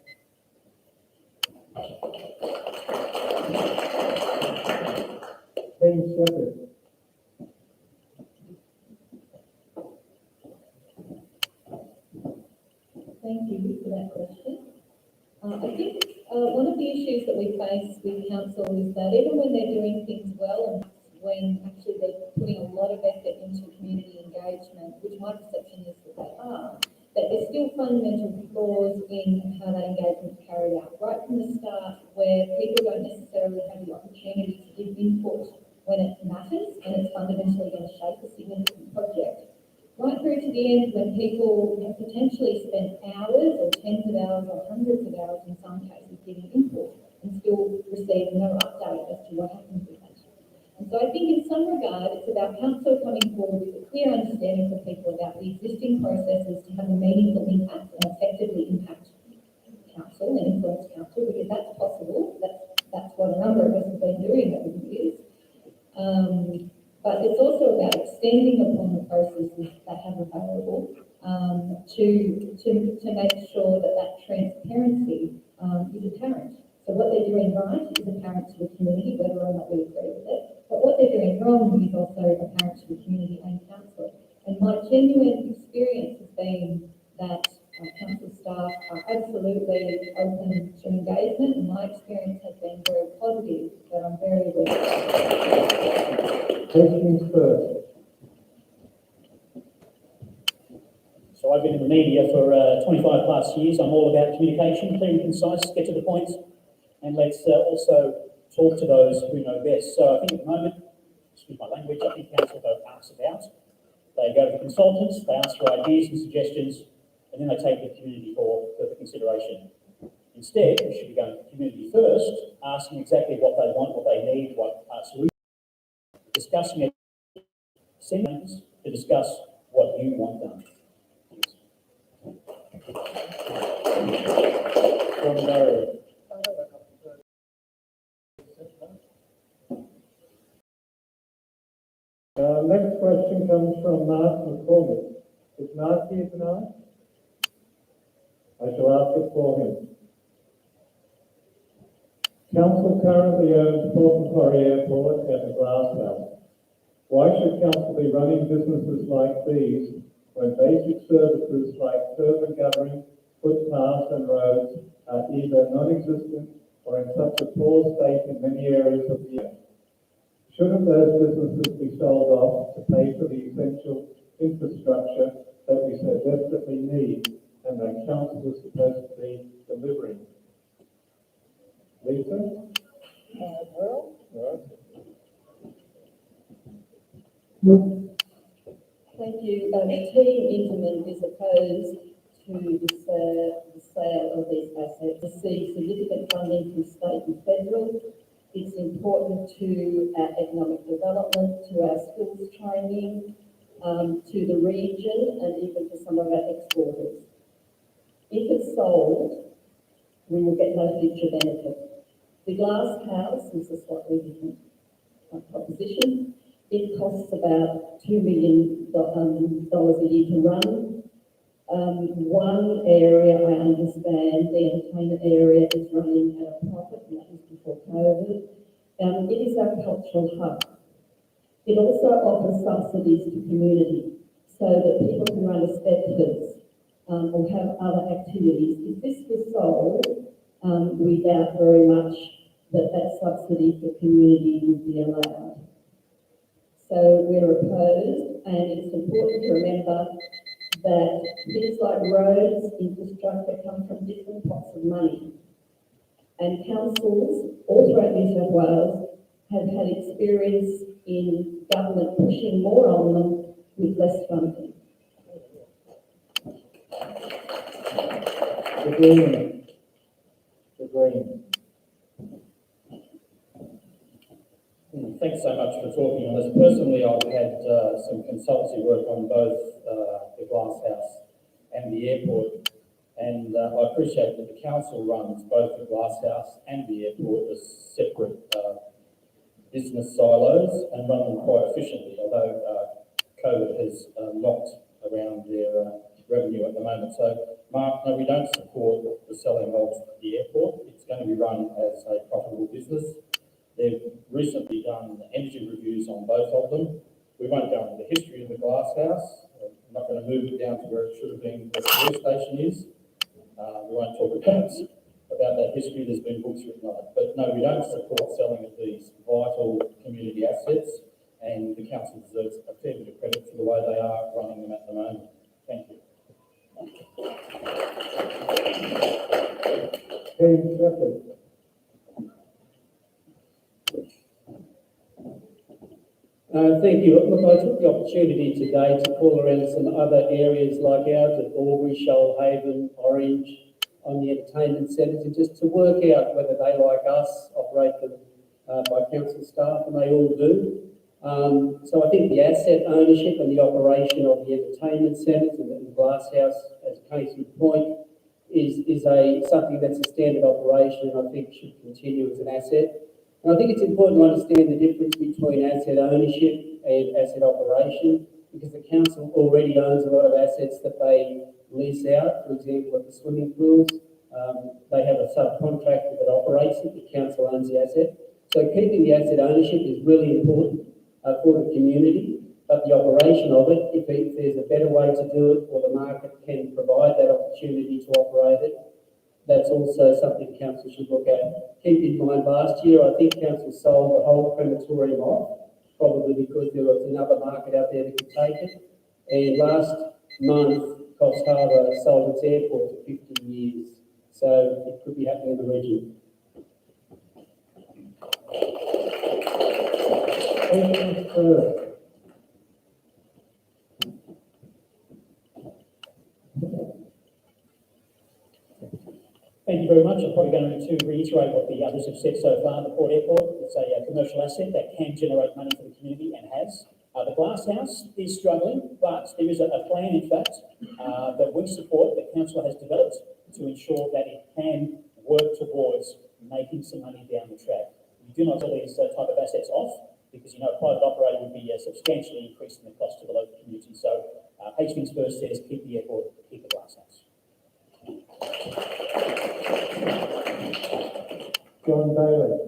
A: Dean Shepherd.
P: Thank you for that question. I think one of the issues that we face with council is that even when they're doing things well, and when actually they're putting a lot of effort into community engagement, which my perception is that they are, that there's still fundamental flaws in how that engagement is carried out. Right from the start, where people don't necessarily have the opportunity to give input when it matters and it's fundamentally going to shape a significant project. Right through to the end, when people have potentially spent hours or tens of hours or hundreds of hours in some cases giving input and still receive no update as to what happens with that. And so I think in some regard, it's about council coming forward with a clear understanding for people about the existing processes to have a meaningful impact and effectively impact council and influence council, because that's possible. That's what a number of us have been doing over the years. But it's also about extending upon the processes they have available to make sure that that transparency is apparent. So what they're doing right is apparent to the community, whether or not we agree with it. But what they're doing wrong is also apparent to the community and council. And my genuine experience has been that council staff are absolutely open to engagement, and my experience has been very positive, but I'm very aware.
A: Hastings first.
I: So I've been in the media for 25 plus years. I'm all about communication, clear and concise, get to the point, and let's also talk to those who know best. So I think at the moment, excuse my language, I think council go arse about. They go to the consultants, they ask for ideas and suggestions, and then they take the community for further consideration. Instead, we should be going to the community first, asking exactly what they want, what they need, what solutions, discussing it, sending to discuss what you want done.
A: From Barry. Next question comes from Mark McCormick. Is Mark here tonight? I shall ask it for him. Council currently owns Port Macquarie Airport and the Glass House. Why should council be running businesses like these when basic services like urban gathering, footpaths and roads are either non-existent or in such a poor state in many areas of the earth? Shouldn't those businesses be sold off to pay for the essential infrastructure that we so desperately need and that council is supposed to be delivering? Lisa?
B: Thank you. Team Intamin is opposed to the sale of these assets. We see significant funding from state and federal. It's important to our economic development, to our skills training, to the region, and even to some of our exporters. If it's sold, we will get no future benefit. The Glass House is a slightly different proposition. It costs about $2 million a year to run. One area, I understand, the entertainment area is running at a profit, and that was before COVID. It is our cultural hub. It also offers subsidies to community so that people can run estate or have other activities. If this was sold, we doubt very much that subsidy for community would be allowed. So we're opposed, and it's important to remember that things like roads, infrastructure come from different pots of money.
E: And councils all throughout New South Wales have had experience in government pushing more on them with less funding.
L: The Green. The Green.
D: Thanks so much for talking on this. Personally, I've had some consultancy work on both the Glass House and the airport, and I appreciate that the council runs both the Glass House and the airport as separate business silos and run them quite efficiently, although COVID has knocked around their revenue at the moment. So, Mark, no, we don't support the selling of the airport. It's going to be run as a profitable business. They've recently done energy reviews on both of them. We won't go into the history of the Glass House. I'm not going to move it down to where it should have been, where the police station is. We won't talk about that history. There's been books written on it. But no, we don't support selling of these vital community assets, and the council deserves a fair bit of credit for the way they are running them at the moment. Thank you.
L: Keen Shepherd.
H: Thank you. Look, I took the opportunity today to call around some other areas like ours at Albury, Shoalhaven, Orange, on the entertainment centres, and just to work out whether they, like us, operate them by council staff, and they all do. So I think the asset ownership and the operation of the entertainment centres and the Glass House, as a case in point, is something that's a standard operation and I think should continue as an asset. And I think it's important to understand the difference between asset ownership and asset operation, because the council already owns a lot of assets that they lease out. For example, at the swimming pools, they have a subcontractor that operates it. The council owns the asset. So keeping the asset ownership is really important for the community, but the operation of it, if there's a better way to do it or the market can provide that opportunity to operate it, that's also something council should look at. Keep in mind, last year, I think council sold the whole crematorium off, probably because there was another market out there that could take it. And last month, Coffs Harbour sold its airport for 50 years. So it could be happening in the region.
I: Thank you very much. I'm probably going to reiterate what the others have said so far. The Port Airport, it's a commercial asset that can generate money for the community and has. The Glass House is struggling, but there is a plan, in fact, that we support, that council has developed to ensure that it can work towards making some money down the track. We do not sell these type of assets off because, you know, a private operator would be substantially increasing the cost to the local community. So Hastings First says keep the airport, keep the Glass House.
L: John Bailey.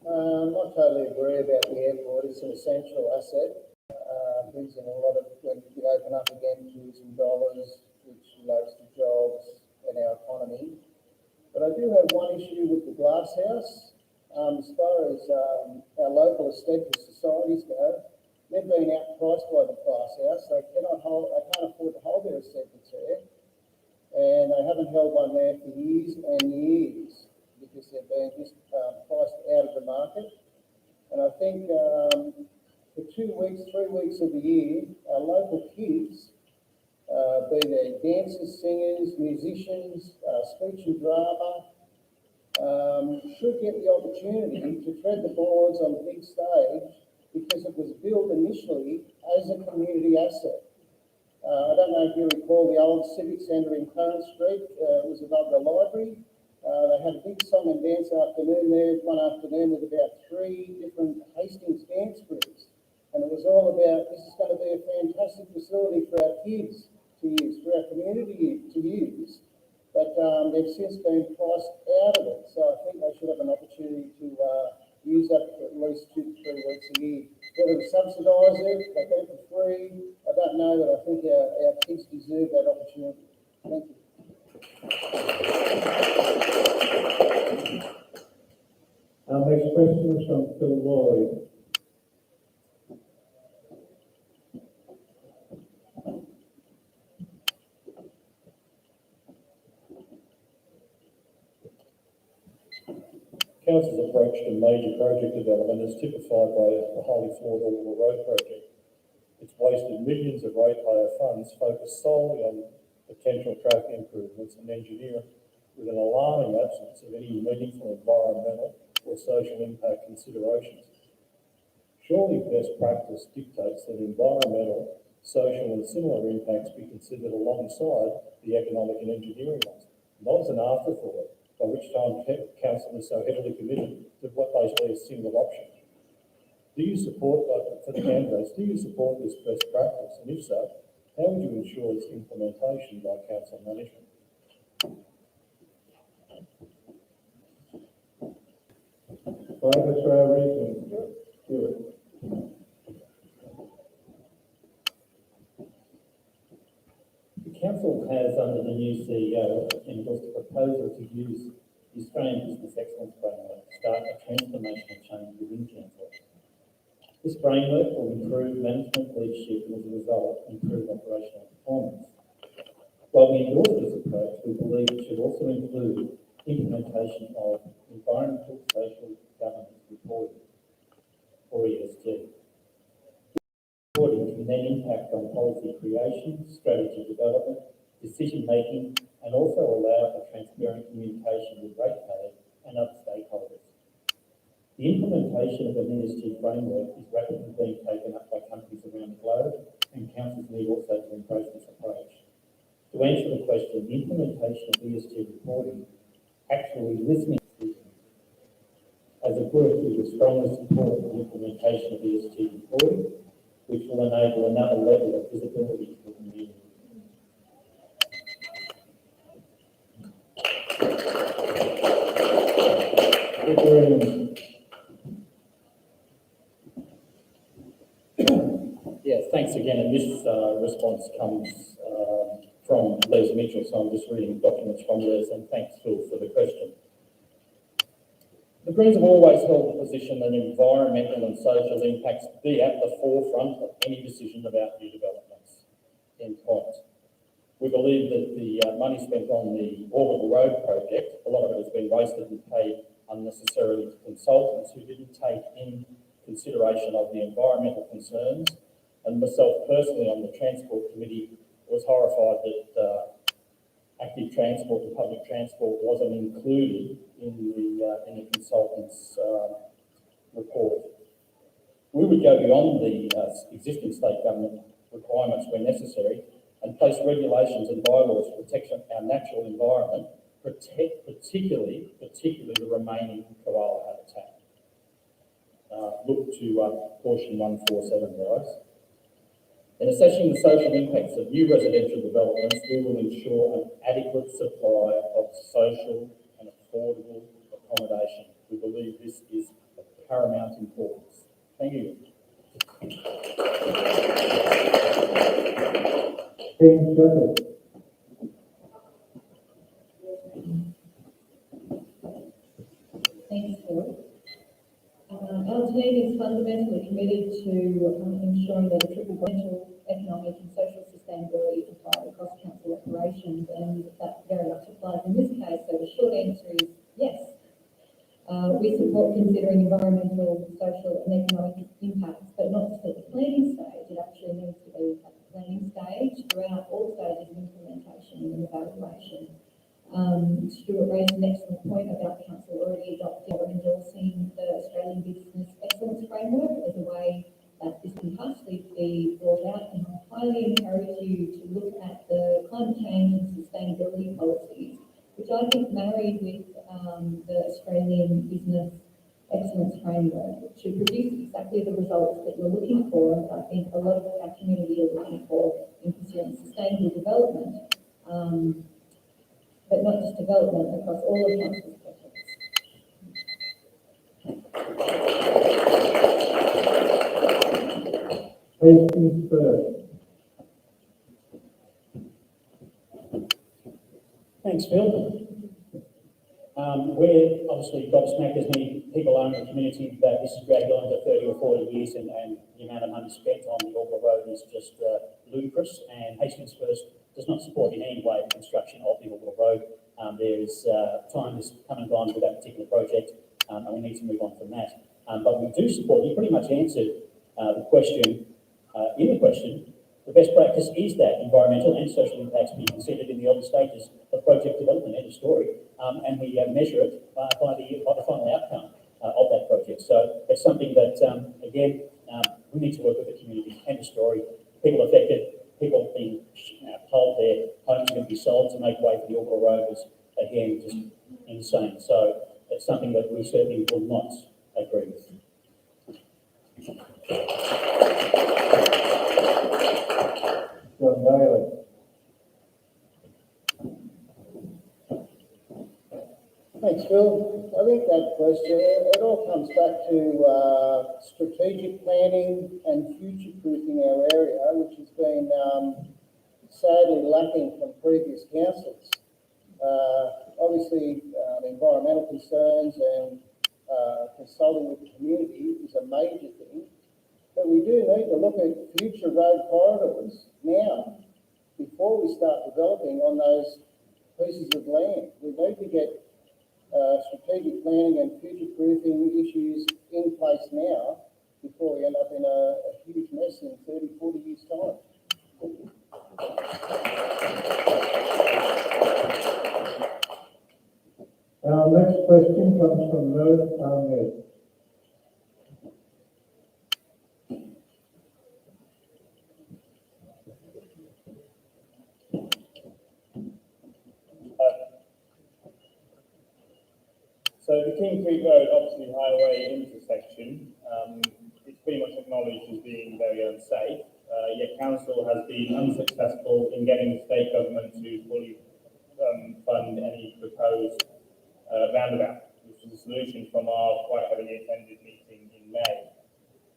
M: I totally agree about the airport. It's an essential asset. Brings in a lot of, when we open up again, tourism dollars, which relates to jobs and our economy. But I do have one issue with the Glass House. As far as our local established societies go, they've been outpriced by the Glass House. They can't afford to hold their establishments there. And they haven't held one there for years and years because they've been just priced out of the market. And I think for 2 weeks, 3 weeks of the year, our local kids, be they dancers, singers, musicians, speech and drama, should get the opportunity to tread the boards on the big stage because it was built initially as a community asset. I don't know if you recall the old Civic Centre in Clarence Street. It was above the library. They had a big song and dance afternoon there, one afternoon with about 3 different Hastings dance groups. And it was all about, this is going to be a fantastic facility for our kids to use, for our community to use. But they've since been priced out of it. So I think they should have an opportunity to use that for at least 2 to 3 weeks a year. Whether we subsidise it, they get it for free, I don't know, but I think our kids deserve that opportunity. Thank you.
L: Our next question is from Phil Lloyd.
D: Council's approach to major project development is typified by the highly flawed Orwell Road project. It's wasted millions of ratepayer funds focused solely on potential traffic improvements and engineering with an alarming absence of any meaningful environmental or social impact considerations. Surely best practice dictates that environmental, social and similar impacts be considered alongside the economic and engineering ones, not as an afterthought, by which time council is so heavily committed to what basically is a single option. Do you support, for the candidates, do you support this best practice? And if so, how would you ensure its implementation by council management?
O: Favour to our region. Do it.
D: The council has, under the new CEO, endorsed a proposal to use the Australian Business Excellence Framework to start a transformational change within council. This framework will improve management leadership and, as a result, improve operational performance. While we endorse this approach, we believe it should also include implementation of environmental social governance reporting, or ESG. Reporting can then impact on policy creation, strategy development, decision-making, and also allow for transparent communication with ratepayers and other stakeholders. The implementation of an ESG framework is rapidly being taken up by countries around the globe, and councils need also to embrace this approach. To answer the question, the implementation of ESG reporting, actually listening to decisions. As a group, we would strongly support the implementation of ESG reporting, which will enable another level of visibility to the community. Yes, thanks again. And this response comes from Les Mitchell, so I'm just reading documents from Les, and thanks, Phil, for the question. The Greens have always held the position that environmental and social impacts be at the forefront of any decision about new developments. End point. We believe that the money spent on the Orbital Road project, a lot of it has been wasted and paid unnecessarily to consultants who didn't take in consideration of the environmental concerns. And myself personally on the Transport Committee was horrified that active transport and public transport wasn't included in the consultant's report. We would go beyond the existing state government requirements where necessary and place regulations and bylaws to protect our natural environment, particularly the remaining koala habitat. Look to portion 147, guys. In assessing the social impacts of new residential developments, we will ensure an adequate supply of social and affordable accommodation. We believe this is of paramount importance. Thank you.
P: Thanks, Phil. Our team is fundamentally committed to ensuring that a triple financial, economic and social sustainability is applied across council operations, and that very much applies in this case. So the short answer is yes. We support considering environmental, social and economic impacts, but not just at the planning stage. It actually needs to be at the planning stage throughout all stages of implementation and evaluation. Stuart raised an excellent point about council already adopting or endorsing the Australian Business Excellence Framework as a way that this can possibly be brought out, and I highly encourage you to look at the climate change and sustainability policies, which I think married with the Australian Business Excellence Framework to produce exactly the results that you're looking for, and I think a lot of our community are looking for in pursuing sustainable development. But not just development, across all of council's projects.
I: Thanks, Phil. We're obviously gobsmacked, as many people are in the community, that this has dragged on for 30 or 40 years, and the amount of money spent on the Orbital Road is just ludicrous, and Hastings First does not support in any way the construction of the Orbital Road. There is time has come and gone with that particular project. and we need to move on from that. But we do support, you pretty much answered the question, in the question, the best practice is that environmental and social impacts be considered in the early stages of project development, end of story, and we measure it by the final outcome of that project. So it's something that, again, we need to work with the community, end of story, people affected, people being told their homes are going to be sold to make way for the Orbital Road is, again, just insane. So it's something that we certainly will not agree with.
O: John Daly.
M: Thanks, Phil. I think that question, it all comes back to strategic planning and future-proofing our area, which has been sadly lacking from previous councils. Obviously, environmental concerns and consulting with the community is a major thing, but we do need to look at future road corridors now before we start developing on those pieces of land. We need to get strategic planning and future-proofing issues in place now before we end up in a huge mess in 30, 40 years' time.
O: Our next question comes from Merv Ahmed.
Q: So the King Creek Road, Oxley Highway intersection, it's pretty much acknowledged as being very unsafe. Yet council has been unsuccessful in getting the state government to fully fund any proposed roundabout, which is a solution from our quite heavily attended meeting in May.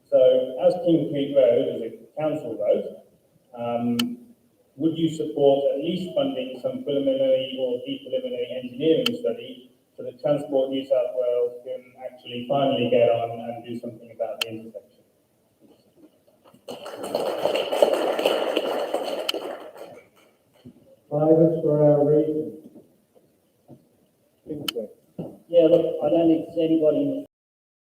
Q: So as King Creek Road is a council road, would you support at least funding some preliminary or preliminary engineering study so that Transport New South Wales can actually finally get on and do something about the intersection?
O: Favours for our region.
C: Yeah, look, I don't think there's anybody in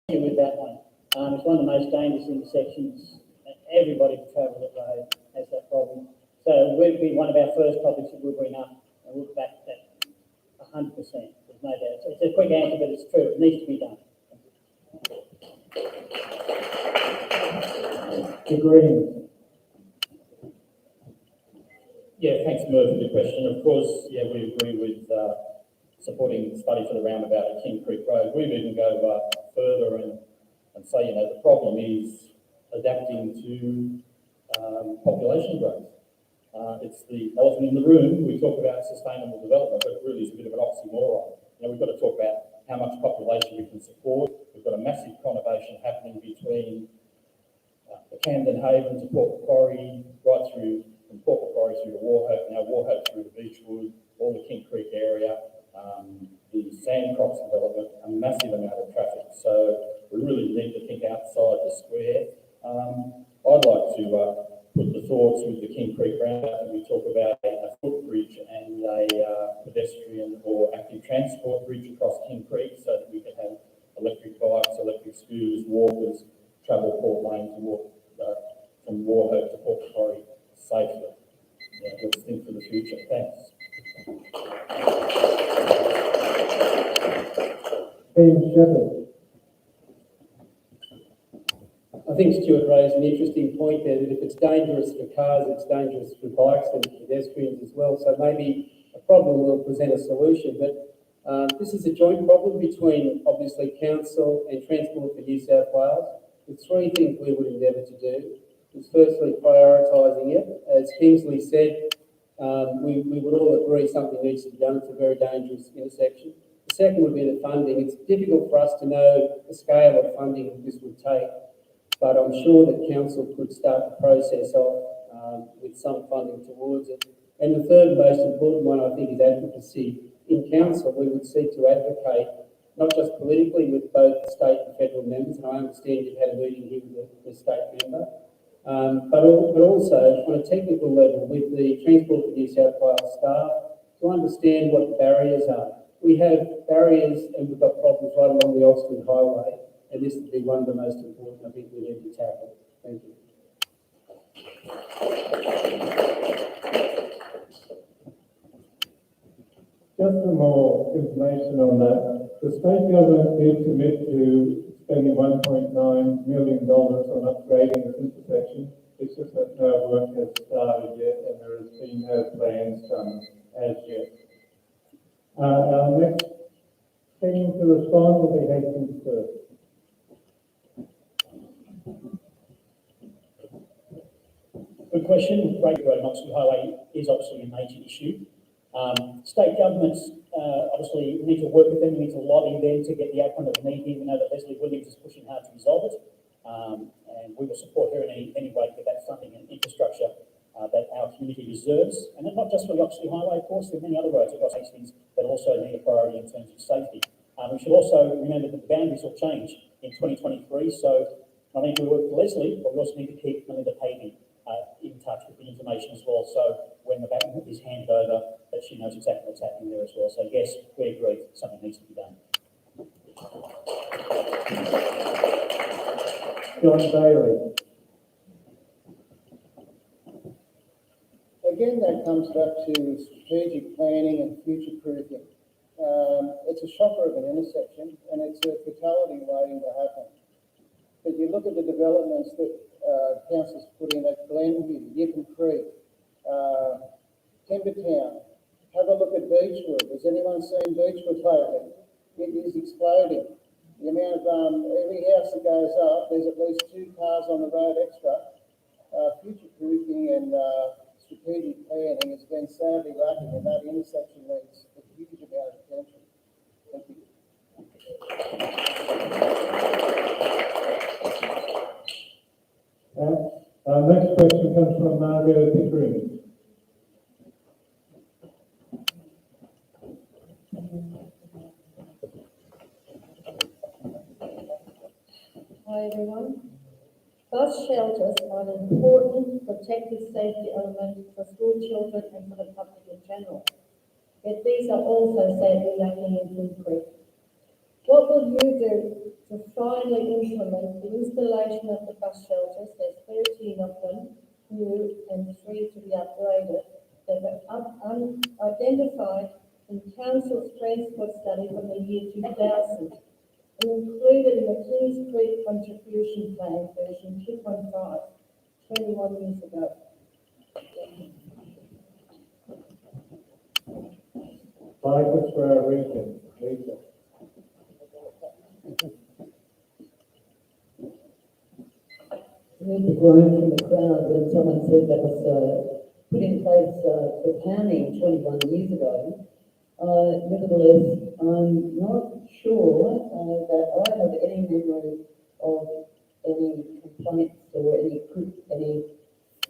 C: the with that one. It's one of the most dangerous intersections. Everybody who travels that road has that problem. So it would be one of our first topics that we'll bring up, and we'll back that 100%. There's no doubt. It's a quick answer, but it's true. It needs to be done.
O: The Greens.
D: Yeah, thanks, Merv, for the question. Of course, yeah, we agree with supporting the study for the roundabout at King Creek Road. We'd even go further and say, you know, the problem is adapting to population growth. It's the elephant in the room. We talk about sustainable development, but it really is a bit of an oxymoron. You know, we've got to talk about how much population we can support. We've got a massive conurbation happening between the Camden Haven to Port Macquarie, right through from Port Macquarie through to Wauchope, now Wauchope through to Beechwood, all the King Creek area, the Sandcrops development, a massive amount of traffic. So we really need to think outside the square. I'd like to put the thoughts with the King Creek roundabout, and we talk about a footbridge and a pedestrian or active transport bridge across King Creek so that we can have electric bikes, electric scooters, walkers, travel Port Lane to walk from Wauchope to Port Macquarie safely. Yeah, let's think for the future. Thanks.
H: I think Stuart raised an interesting point there that if it's dangerous for cars, it's dangerous for bikes and pedestrians as well. So maybe a problem will present a solution. But this is a joint problem between obviously Council and Transport for New South Wales. There's three things we would endeavour to do. Is firstly prioritising it. As Kingsley said, we would all agree something needs to be done. It's a very dangerous intersection. The second would be the funding. It's difficult for us to know the scale of funding this would take, but I'm sure that Council could start the process off with some funding towards it. And the third most important one, I think, is advocacy. In Council, we would seek to advocate, not just politically with both state and federal members, and I understand you've had a meeting here with the state member, but also on a technical level with the Transport for New South Wales staff to understand what the barriers are. we have barriers and we've got problems right along the Oxford Highway, and this would be one of the most important I think we need to tackle. Thank you.
A: Just some more information on that. The state government did commit to spending $1.9 million on upgrading this intersection. It's just that no work has started yet and there has been no plans done as yet. Our next thing to respond will be Hastings first.
I: Good question. Great Road and Oxford Highway is obviously a major issue. State governments, obviously, we need to work with them, we need to lobby them to get the outcome that we need here. We know that Leslie Williams is pushing hard to resolve it, and we will support her in any way to get that funding and infrastructure that our community deserves. And not just for the Oxford Highway, of course, there are many other roads across Hastings that also need a priority in terms of safety. We should also remember that the boundaries will change in 2023, so not only do we work with Leslie, but we also need to keep Melinda Pavey in touch with the information as well. So when the baton is handed over, that she knows exactly what's happening there as well. So yes, we agree something needs to be done.
A: John Bailey.
M: Again, that comes back to strategic planning and future proofing. It's a shocker of an intersection and it's a fatality waiting to happen. But you look at the developments that council's put in at Glenview, Yippan Creek, Timbertown. Have a look at Beechwood. Has anyone seen Beechwood lately? It is exploding. The amount of every house that goes up, there's at least 2 cars on the road extra. Future proofing and strategic planning has been sadly lacking, and that intersection needs a huge amount of attention. Thank you.
A: Our next question comes from Margot Pickering.
B: Hi everyone. Bus shelters are an important protective safety element for school children and for the public in general. Yet these are also sadly lacking in Twin Creek. What will you do to finally implement the installation of the bus shelters? There's 13 of them, new and 3 to be upgraded, that are identified in Council's transport study from the year 2000 and included in the Kings Creek contribution plan version 2.5, 21 years ago.
A: Focus for our region, Lisa.
K: Heard the groan from the crowd when someone said that was put in place for planning 21 years ago. Nevertheless, I'm not sure that I have any memory of any complaints or any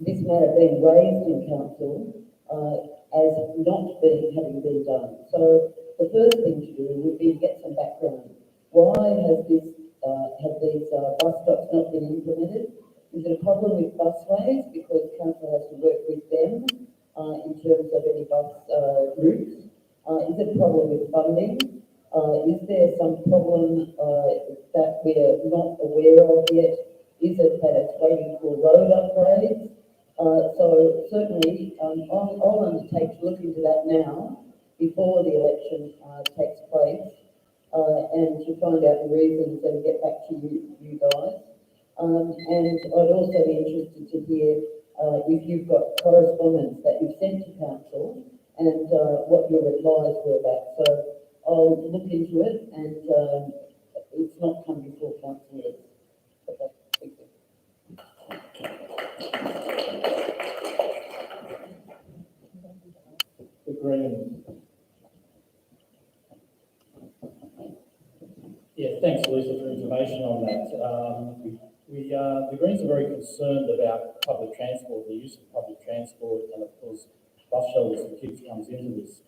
K: this matter being raised in council as not having been done. So the first thing to do would be to get some background. Why has this have these bus stops not been implemented? Is it a problem with busways because council has to work with them in terms of any bus routes? Is it a problem with funding? Is there some problem that we're not aware of yet? Is it that it's waiting for road upgrades? So certainly I'll undertake to look into that now before the election takes place and to find out the reasons and get back to you guys. And I'd also be interested to hear if you've got correspondence that you've sent to council and what your replies were back. So I'll look into it and it's not come before council yet. Okay, thank you.
A: The Greens.
D: Yeah, thanks, Lisa, for information on that. The Greens are very concerned about public transport, the use of public transport, and of course, bus shelters and kids comes into this.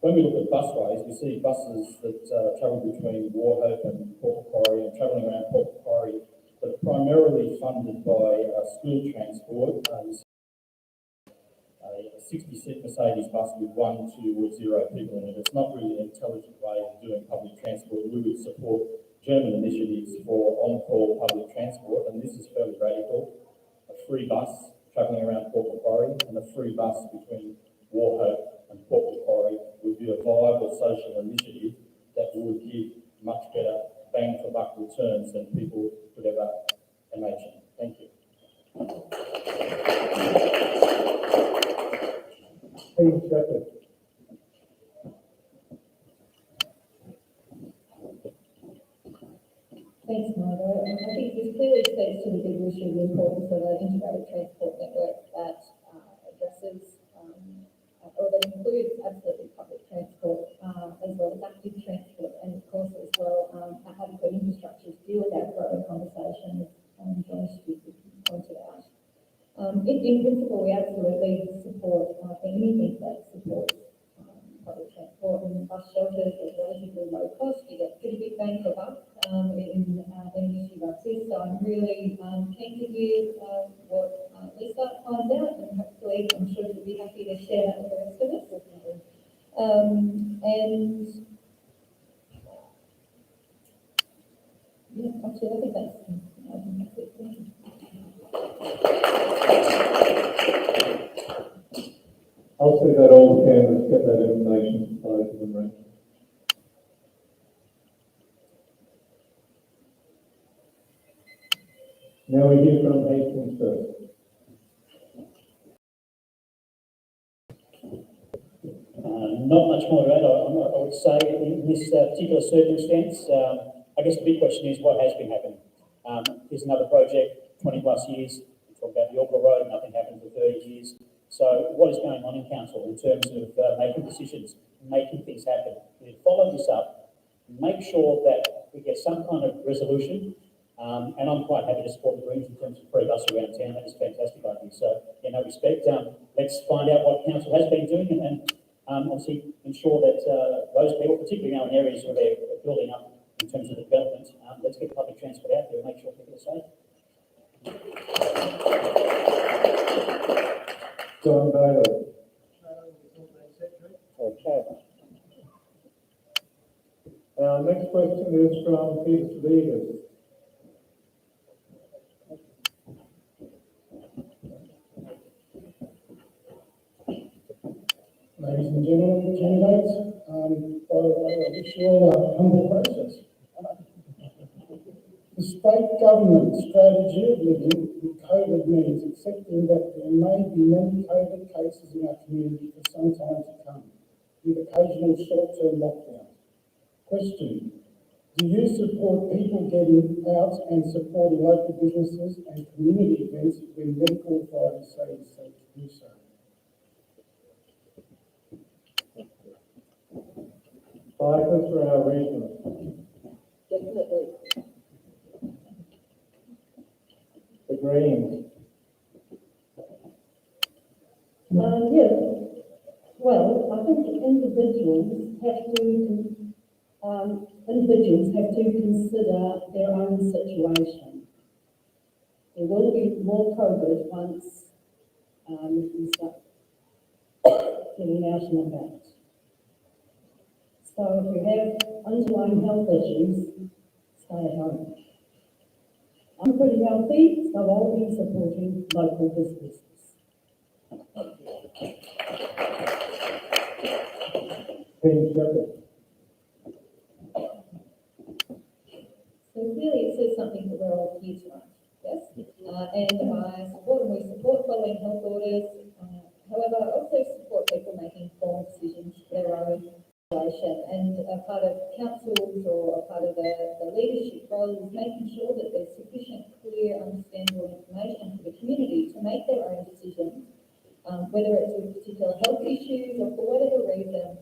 D: When we look at busways, we see buses that travel between Wauchope and Port Macquarie and travelling around Port Macquarie that are primarily funded by school transport. A 60-seat Mercedes bus with 1, 2 or 0 people in it. It's not really an intelligent way of doing public transport. We would support German initiatives for on-call public transport, and this is fairly radical. A free bus travelling around Port Macquarie and a free bus between Wauchope and Port Macquarie would be a viable social initiative that would give much better bang for buck returns than people could ever imagine. Thank you.
A: Team Shepherd.
P: Thanks, Margot. I think this clearly speaks to the big issue, the importance of an integrated transport network that addresses or that includes absolutely public transport as well as active transport, and of course as well adequate infrastructure to deal with that growing conversation, as Josh pointed out. In principle, we absolutely support anything that supports public transport, and bus shelters are relatively low cost. You get pretty big bang for buck in an issue like this. So I'm really keen to hear what Lisa finds out, and hopefully I'm sure she'll be happy to share that with the rest of us. And yeah, actually I think that's it. Thank you.
A: I'll see that all the candidates get that information supplied to them, right? Now we hear from Hastings first.
I: Not much more to add, I would say, in this particular circumstance. I guess the big question is what has been happening. Here's another project, 20 plus years. We talk about the Auckland Road, nothing happened for 30 years. So what is going on in council in terms of making decisions, making things happen? We follow this up, make sure that we get some kind of resolution, and I'm quite happy to support the Greens in terms of free bus around town. That is a fantastic idea. So, in that respect, let's find out what council has been doing and obviously ensure that those people, particularly now in areas where they're building up in terms of development, let's get public transport out there and make sure people are safe.
A: John Bailey. Okay. Our next question is from Peter Vegas.
R: Ladies and gentlemen, candidates, by the way, I wish you all a humble process. The state government strategy of living with COVID means accepting that there may be many COVID cases in our community for some time to come, with occasional short-term lockdowns. Question: do you support people getting out and supporting local businesses and community events when medical authorities say it's safe to do so?
A: Fighters for our region.
B: Definitely.
A: The Greens.
E: Yes. Well, I think individuals have to consider their own situation. There will be more COVID once we start getting out and about. So if you have underlying health issues, stay at home. I'm pretty healthy, so I'll be supporting local businesses.
A: Team Shepherd.
P: So clearly it says something that we're all here tonight, yes? And I support and we support following health orders. However, I also support people making informed decisions for their own situation. And a part of councils or a part of the leadership role is making sure that there's sufficient, clear, understandable information for the community to make their own decisions, whether it's with particular health issues or for whatever reason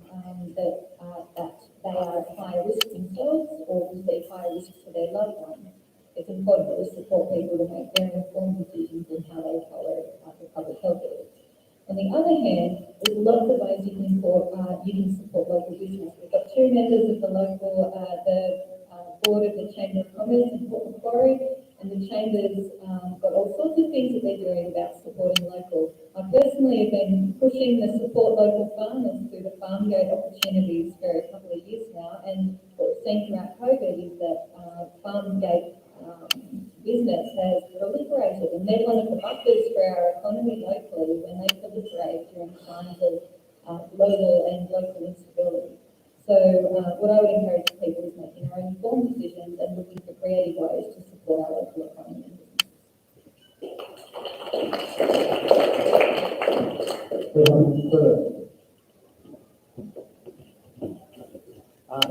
P: that they are at higher risk themselves or perceive higher risk for their loved ones. It's important that we support people to make their informed decisions in how they follow the public health orders. On the other hand, there's lots of ways you can support local business. We've got two members of the local, board of the Chamber of Commerce in Port Macquarie, and the Chamber's got all sorts of things that they're doing about supporting local. My personally have been pushing the support local farmers through the farm gate opportunities for a couple of years now, and what we've seen throughout COVID is that farm gate business has proliferated, and they're one of the buffers for our economy locally when they proliferate during times of global and local instability. So what I would encourage people is making our own informed decisions and looking for creative ways to support our local economy.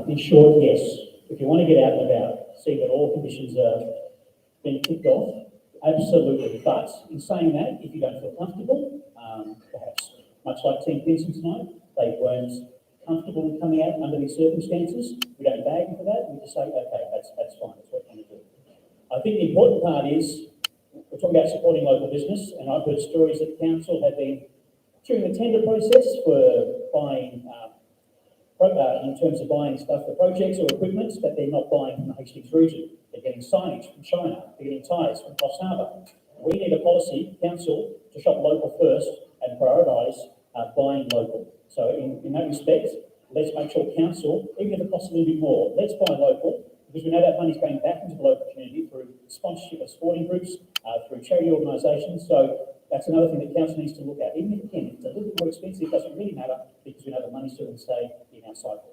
I: In short, yes. If you want to get out and about, see that all conditions are being ticked off, absolutely. But in saying that, if you don't feel comfortable, perhaps much like Team Pearson tonight, they weren't comfortable in coming out under these circumstances. We don't bag them for that. We just say, okay, that's fine. That's what we're going to do. I think the important part is we're talking about supporting local business, and I've heard stories that council have been during the tender process for buying, in terms of buying stuff for projects or equipment that they're not buying from the Hastings region. They're getting signage from China, they're getting tyres from Coffs Harbour. We need a policy, council, to shop local first and prioritise buying local. So in that respect, let's make sure council, even if it costs a little bit more, let's buy local, because we know that money's going back into the local community through sponsorship of sporting groups, through charity organisations. So that's another thing that council needs to look at. Even if it's a little bit more expensive, it doesn't really matter, because we know the money's still going to stay in our cycle.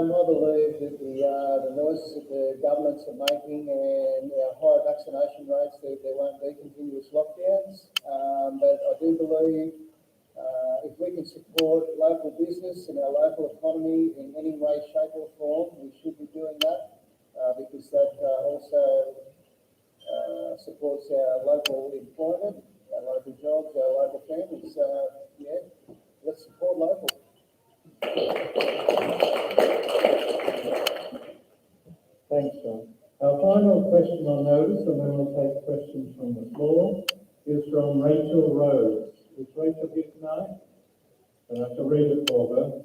M: I believe that the noises that the governments are making and our high vaccination rates, there won't be continuous lockdowns. But I do believe if we can support local business and our local economy in any way, shape or form, we should be doing that because that also supports our local employment, our local jobs, our local families. So, yeah, let's support local.
A: Thanks, John. Our final question on notice, and then we'll take questions from the floor, is from Rachel Rose. Is Rachel here tonight? And I shall read it for her.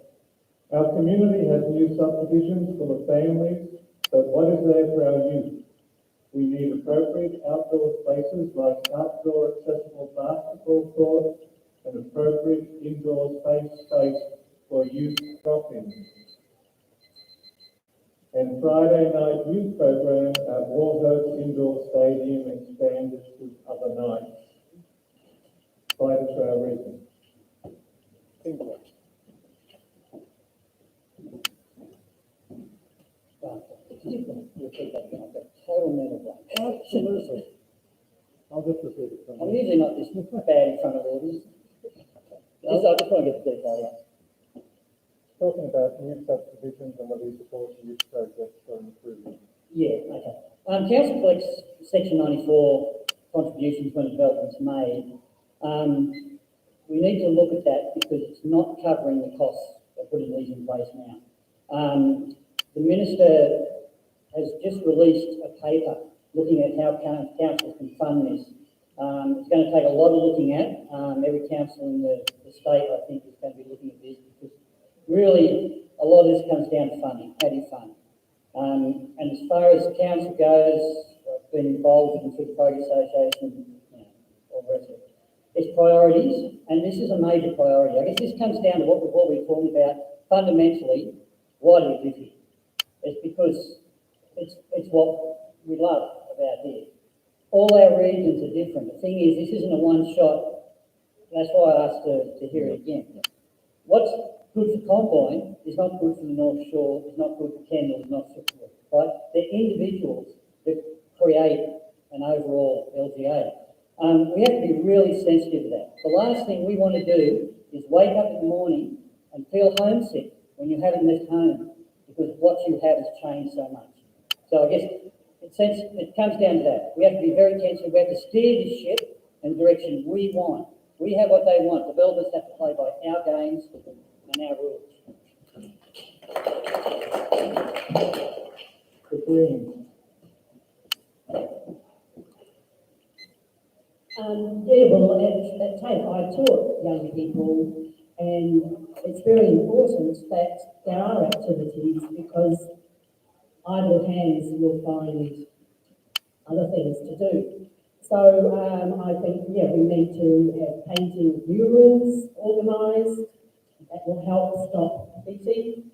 A: Our community has new subdivisions full of families, but what is there for our youth? We need appropriate outdoor spaces like outdoor accessible basketball courts and appropriate indoor space for youth drop-ins. And Friday night youth program at wauchope Indoor Stadium expanded to other nights. Vital to our residents.
C: Total mental blank.
A: Absolutely. I'll just repeat it.
C: I'm usually not this bad in front of orders. I just want to get the detail out.
A: Talking about new subdivisions and whether you support youth projects for improvement.
C: Yeah, okay. Council collects Section 94 contributions when development's made. We need to look at that because it's not covering the costs of putting these in place now. The Minister has just released a paper looking at how councils can fund this. It's going to take a lot of looking at. Every council in the state, I think, is going to be looking at this because really a lot of this comes down to funding. How do you fund? And as far as council goes, I've been involved in the Food Association, all the rest of it. It's priorities, and this is a major priority. I guess this comes down to what we're talking about. Fundamentally, why do we live here? It's because it's what we love about here. All our regions are different. The thing is, this isn't a one-shot. That's why I asked to hear it again. What's good for Comboyne is not good for the North Shore, is not good for Kendal, is not good for it, right? They're individuals that create an overall LGA. We have to be really sensitive to that. The last thing we want to do is wake up in the morning and feel homesick when you haven't left home because what you have has changed so much. So I guess it comes down to that. We have to be very sensitive. We have to steer this ship in the direction we want. We have what they want. Developers have to play by our games and our rules.
A: The Greens.
E: Yeah, well, at TAFE, I taught young people, and it's very important that there are activities because idle hands will find other things to do. So I think, yeah, we need to have painting murals organised. That will help stop graffiti.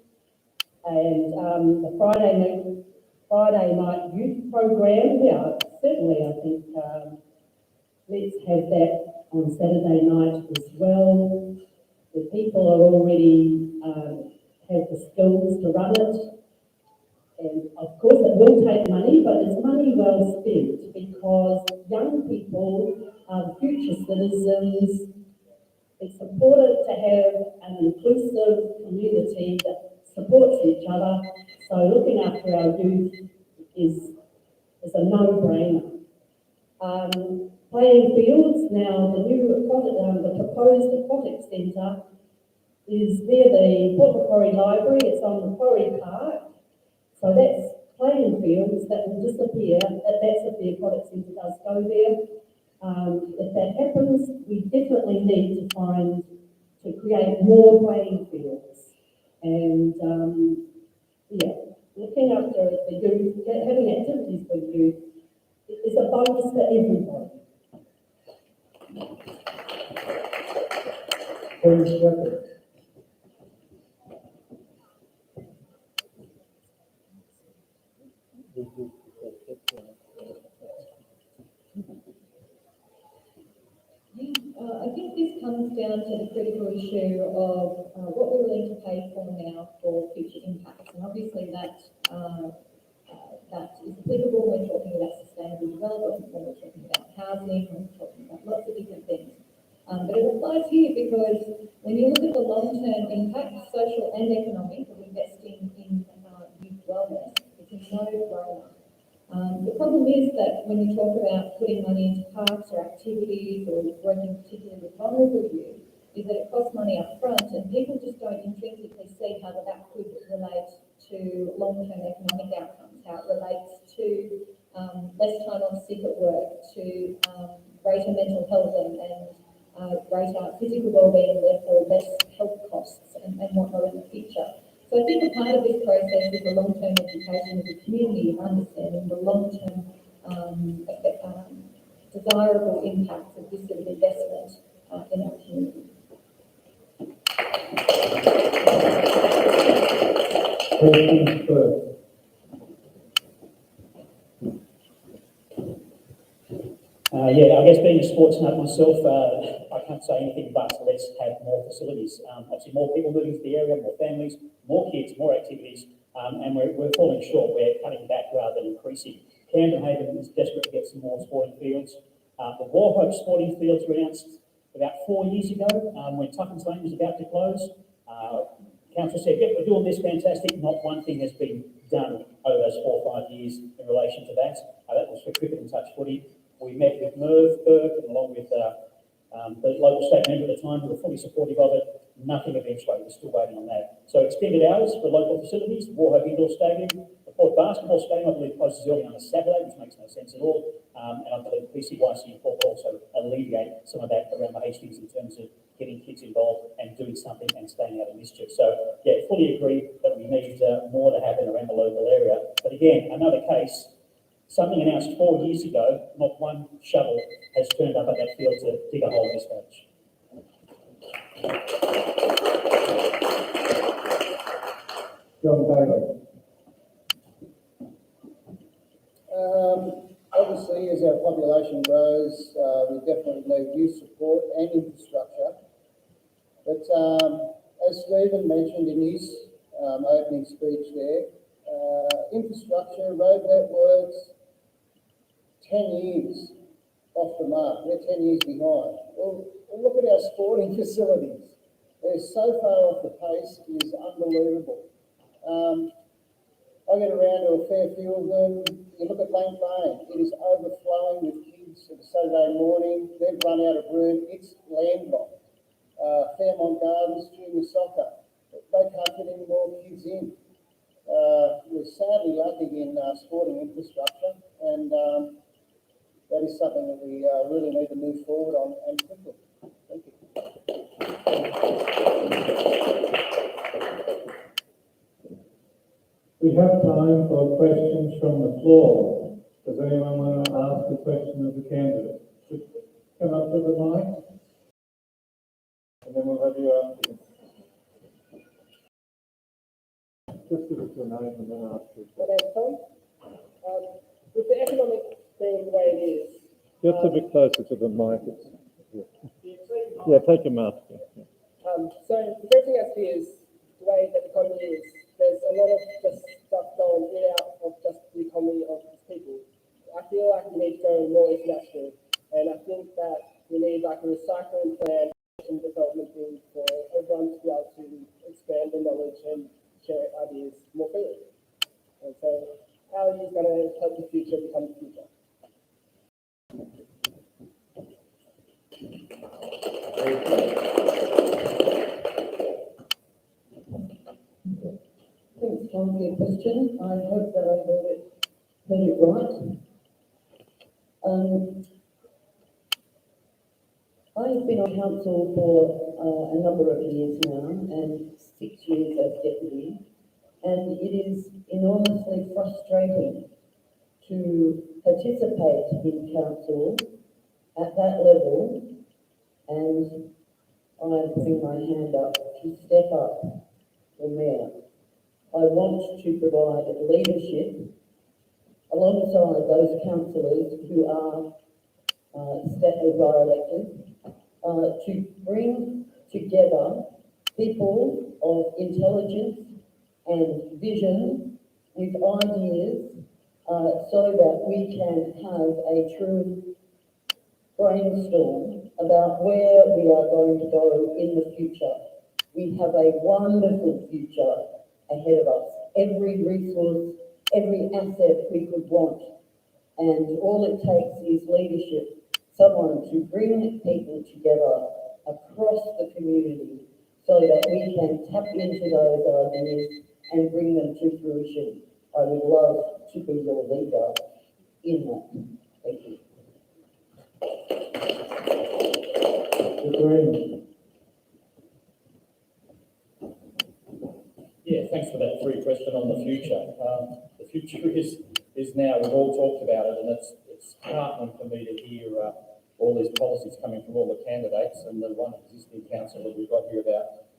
E: And the Friday night youth program, yeah, certainly I think let's have that on Saturday night as well. The people are already have the skills to run it. And of course it will take money, but it's money well spent because young people are the future citizens. It's important to have an inclusive community that supports each other. So looking after our youth is a no-brainer. Playing fields, now the proposed aquatic centre is near the Port Macquarie Library. It's on Macquarie Park. So that's playing fields that will disappear. That's if the aquatic centre does go there. If that happens, we definitely need to create more playing fields. And yeah, looking after the youth, having activities for youth is a bonus for everybody.
P: I think this comes down to the critical issue of what we're willing to pay for now for future impacts. And obviously that is applicable when we're talking about sustainable development, when we're talking about housing, when we're talking about lots of different things. But it applies here because when you look at the long-term impact, social and economic, of investing in youth wellness, it's a no-brainer. The problem is that when we talk about putting money into parks or activities or working particularly with vulnerable youth, is that it costs money up front and people just don't intrinsically see how that could relate to long-term economic outcomes, how it relates to less time off sick at work, to greater mental health and greater physical well-being, therefore less health costs and whatnot in the future. So I think a part of this process is the long-term education of the community, understanding the long-term desirable impacts of this sort of investment in our community.
I: Yeah, I guess being a sports nut myself, I can't say anything but let's have more facilities. Obviously more people moving to the area, more families, more kids, more activities, and we're falling short. We're cutting back rather than increasing. Camden Haven is desperate to get some more sporting fields. The wauchope sporting fields were announced about 4 years ago when Tuckins Lane was about to close. Council said, yep, we're doing this fantastic. Not one thing has been done over those 4 or 5 years in relation to that. That was for cricket and touch footy. We met with Merv Burke and along with the local state member at the time who were fully supportive of it. Nothing eventuated. We're still waiting on that. So extended hours for local facilities, Wauchope Indoor Stadium. The Port Basketball Stadium, I believe, closes early on a Saturday, which makes no sense at all. And I believe PCYC will also alleviate some of that around the Hastings in terms of getting kids involved and doing something and staying out of mischief. So, yeah, fully agree that we need more to happen around the local area. But again, another case, something announced 4 years ago, not one shovel has turned up at that field to dig a hole this stage.
O: John Bailey.
M: Obviously, as our population grows, we definitely need youth support and infrastructure. But as Stephen mentioned in his opening speech there, infrastructure, road networks, 10 years off the mark. We're 10 years behind. Well, look at our sporting facilities. They're so far off the pace, it is unbelievable. I get around to a fair few of them. You look at Lane Lane, it is overflowing with kids on Saturday morning. They've run out of room. It's landlocked. Fairmont Gardens, junior soccer. They can't get any more kids in. We're sadly lacking in sporting infrastructure, and that is something that we really need to move forward on and quickly. Thank you.
A: We have time for questions from the floor. Does anyone want to ask a question of the candidate? Just come up to the mic, and then we'll have you after. Just give us your name and then ask you.
S: My name's Tom. With the economic being the way it is.
A: Just a bit closer to the mic. Yeah, take your mask.
S: So the first thing I see is the way that the economy is. There's a lot of just stuff going in and out of just the economy of people. I feel like we need to go more international, and I think that we need like a recycling plan and development thing for everyone to be able to expand their knowledge and share ideas more freely. And so, how are you going to help the future become the future?
B: Thanks, Tom, for your question. I hope that I heard it right. I've been on council for a number of years now, and 6 years as deputy, and it is enormously frustrating to participate in council at that level, and I'm putting my hand up to step up for mayor. I want to provide leadership alongside those councillors who are elected, to bring together people of intelligence and vision with ideas, so that we can have a true brainstorm about where we are going to go in the future. We have a wonderful future ahead of us. Every resource, every asset we could want. And all it takes is leadership, someone to bring people together across the community so that we can tap into those ideas and bring them to fruition. I would love to be your leader in that. Thank you.
D: Yeah, thanks for that free question on the future. The future is now, we've all talked about it, and it's heartening for me to hear all these policies coming from all the candidates, and the one existing council that we've got here about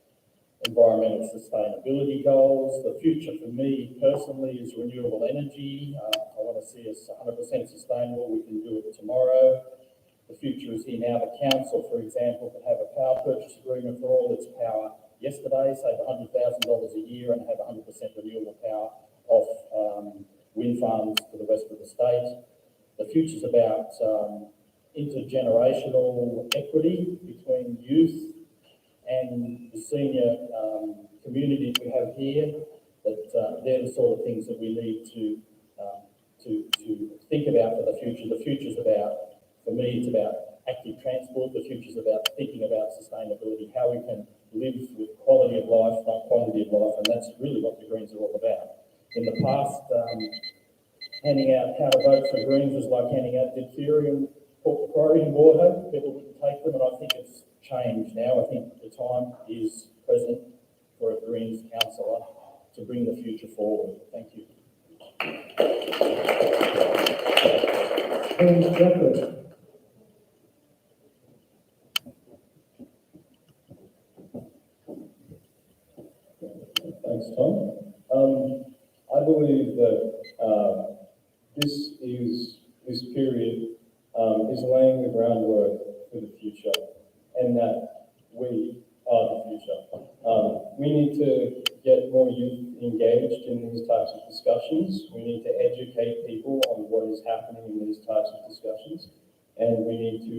D: environmental sustainability goals. The future for me personally is renewable energy. I want to see us 100% sustainable. We can do it tomorrow. The future is here now. The council, for example, could have a power purchase agreement for all its power yesterday, save $100,000 a year and have 100% renewable power off wind farms to the rest of the state. The future's about intergenerational equity between youth and the senior community we have here. That they're the sort of things that we need to think about for the future. The future's about, for me, it's about active transport. The future's about thinking about sustainability, how we can live with quality of life, not quantity of life, and that's really what the Greens are all about. In the past, handing out how to vote for Greens was like handing out diphtheria and pork priority and wauchope. People wouldn't take them, and I think it's changed now. I think the time is present for a Greens councillor to bring the future forward. Thank you.
F: Thanks, Tom. I believe that this period is laying the groundwork for the future, and that we are the future. We need to get more youth engaged in these types of discussions. We need to educate people on what is happening in these types of discussions, and we need to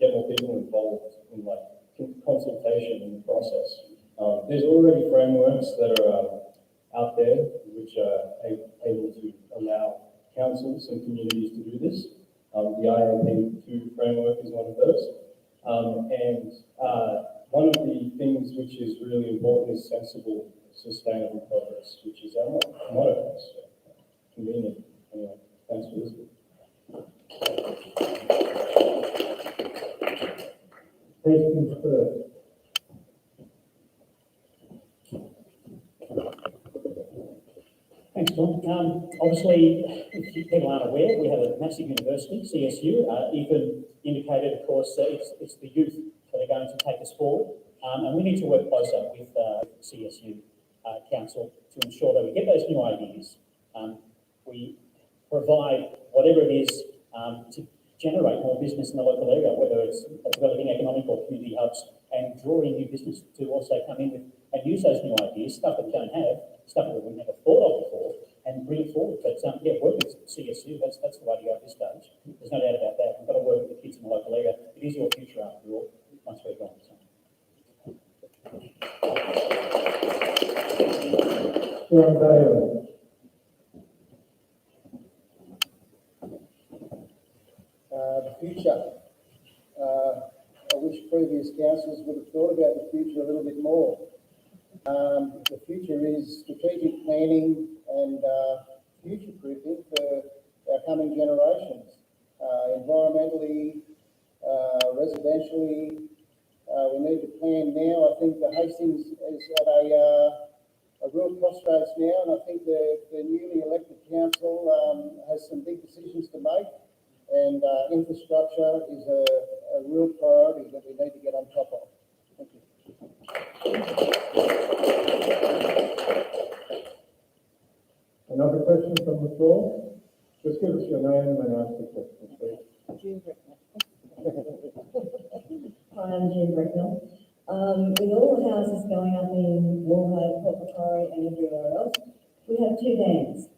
F: get more people involved in consultation in the process. There's already frameworks that are out there which are able to allow councils and communities to do this. The IAP2 framework is one of those. One of the things which is really important is sensible, sustainable progress, which is our motto. So, convenient. Anyway, thanks for listening.
I: Obviously, if people aren't aware, we have a massive university, CSU. Ethan indicated, of course, it's the youth that are going to take us forward. And we need to work closer with CSU Council to ensure that we get those new ideas. We provide whatever it is to generate more business in the local area, whether it's developing economic or community hubs, and drawing new business to also come in with and use those new ideas, stuff that we don't have, stuff that we never thought of before, and bring it forward. But yeah, work with CSU, that's the way to go at this stage. There's no doubt about that. We've got to work with the kids in the local area. It is your future after all, once we're gone. So.
A: John Bailey.
M: The future. I wish previous councils would have thought about the future a little bit more. The future is strategic planning and future-proofing for our coming generations. Environmentally, residentially, we need to plan now. I think the Hastings is at a real crossroads now, and I think the newly elected council has some big decisions to make. And infrastructure is a real priority that we need to get on top of. Thank you.
A: Another question from the floor? Just give us your name and then ask the question, please.
B: June Bricknell. Hi, I'm June Bricknell. With all the houses going up in Wauchope, Port and everywhere else, we have two dams.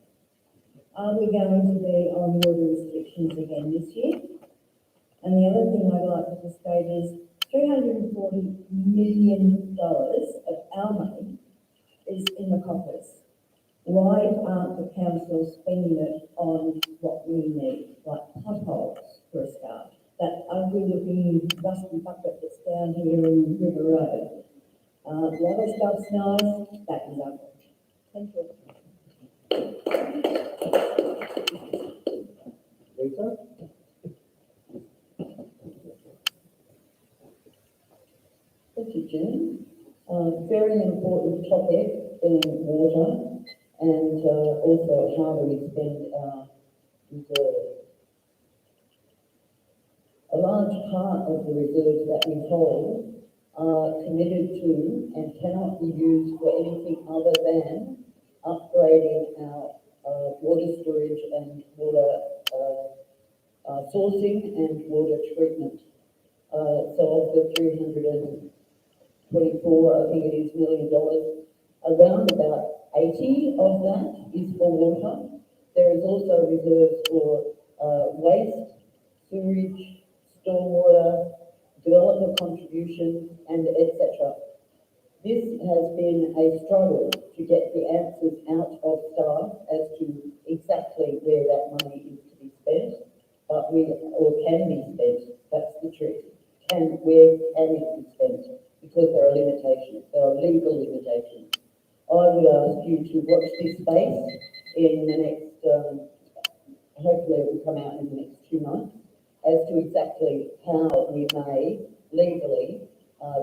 B: Are we going to be on water restrictions again this year? And the other thing I'd like to state is $340 million of our money is in the coffers. Why aren't the council spending it on what we need, like potholes for a start? That ugly looking rusty bucket that's down here in River Road. The other stuff's nice, that is ugly. Thank you.
A: Lisa?
B: Thank you, Jim. Very important topic being water and also how do we spend our reserves. A large part of the reserves that we hold are committed to and cannot be used for anything other than upgrading our water storage and water sourcing and water treatment. So of the $324, I think it is, $million, around about 80 of that is for water. There is also reserves for waste, sewage, stormwater, developer contributions, and etc. This has been a struggle to get the answers out of staff as to exactly where that money is to be spent, but or can be spent. That's the truth. Where can it be spent? Because there are limitations. There are legal limitations. I would ask you to watch this space in the next, hopefully it will come out in the next 2 months, as to exactly how we may legally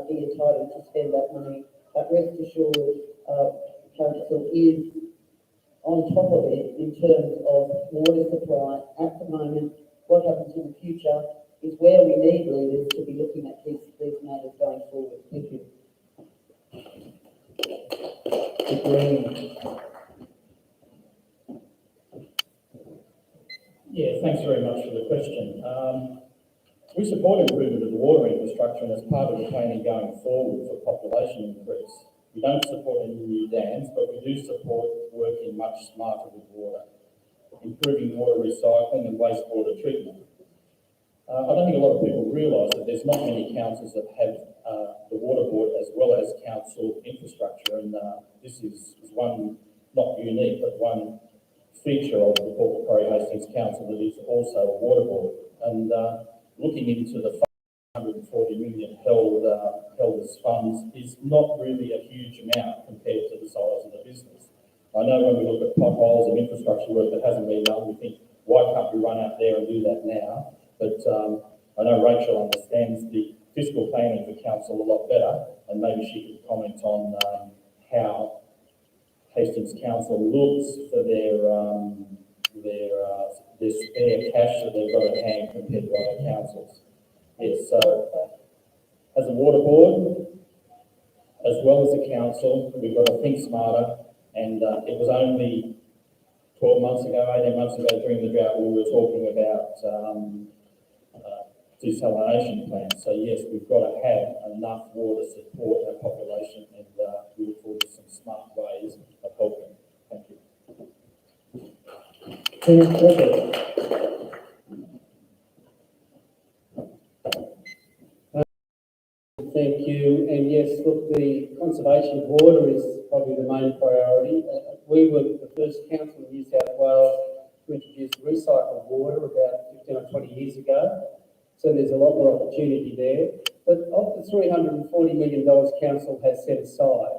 B: be entitled to spend that money. But rest assured, Council is on top of it in terms of water supply at the moment. What happens in the future is where we need leaders to be looking at these matters going forward. Thank you.
D: Yeah, thanks very much for the question. We support improvement of the water infrastructure and as part of the planning going forward for population increase. We don't support any new dams, but we do support working much smarter with water, improving water recycling and wastewater treatment. I don't think a lot of people realise that there's not many councils that have the water board as well as council infrastructure, and this is one, not unique, but one feature of the Port Macquarie Hastings Council that is also a water board. And looking into the 140 million held as funds is not really a huge amount compared to the size of the business. I know when we look at potholes and infrastructure work that hasn't been done, we think, why can't we run out there and do that now? But I know Rachel understands the fiscal planning for council a lot better, and maybe she could comment on how Hastings Council looks for their their spare cash that they've got at hand compared to other councils. Yes, so as a water board, as well as the council, we've got to think smarter, and it was only 12 months ago, 18 months ago during the drought, we were talking about desalination plants. So yes, we've got to have enough water to support our population, and we look forward to some smart ways of helping. Thank you.
H: Thank you. And yes, look, the conservation of water is probably the main priority. We were the first council in New South Wales to introduce recycled water about 15 or 20 years ago. So there's a lot more opportunity there. But of the $340 million council has set aside,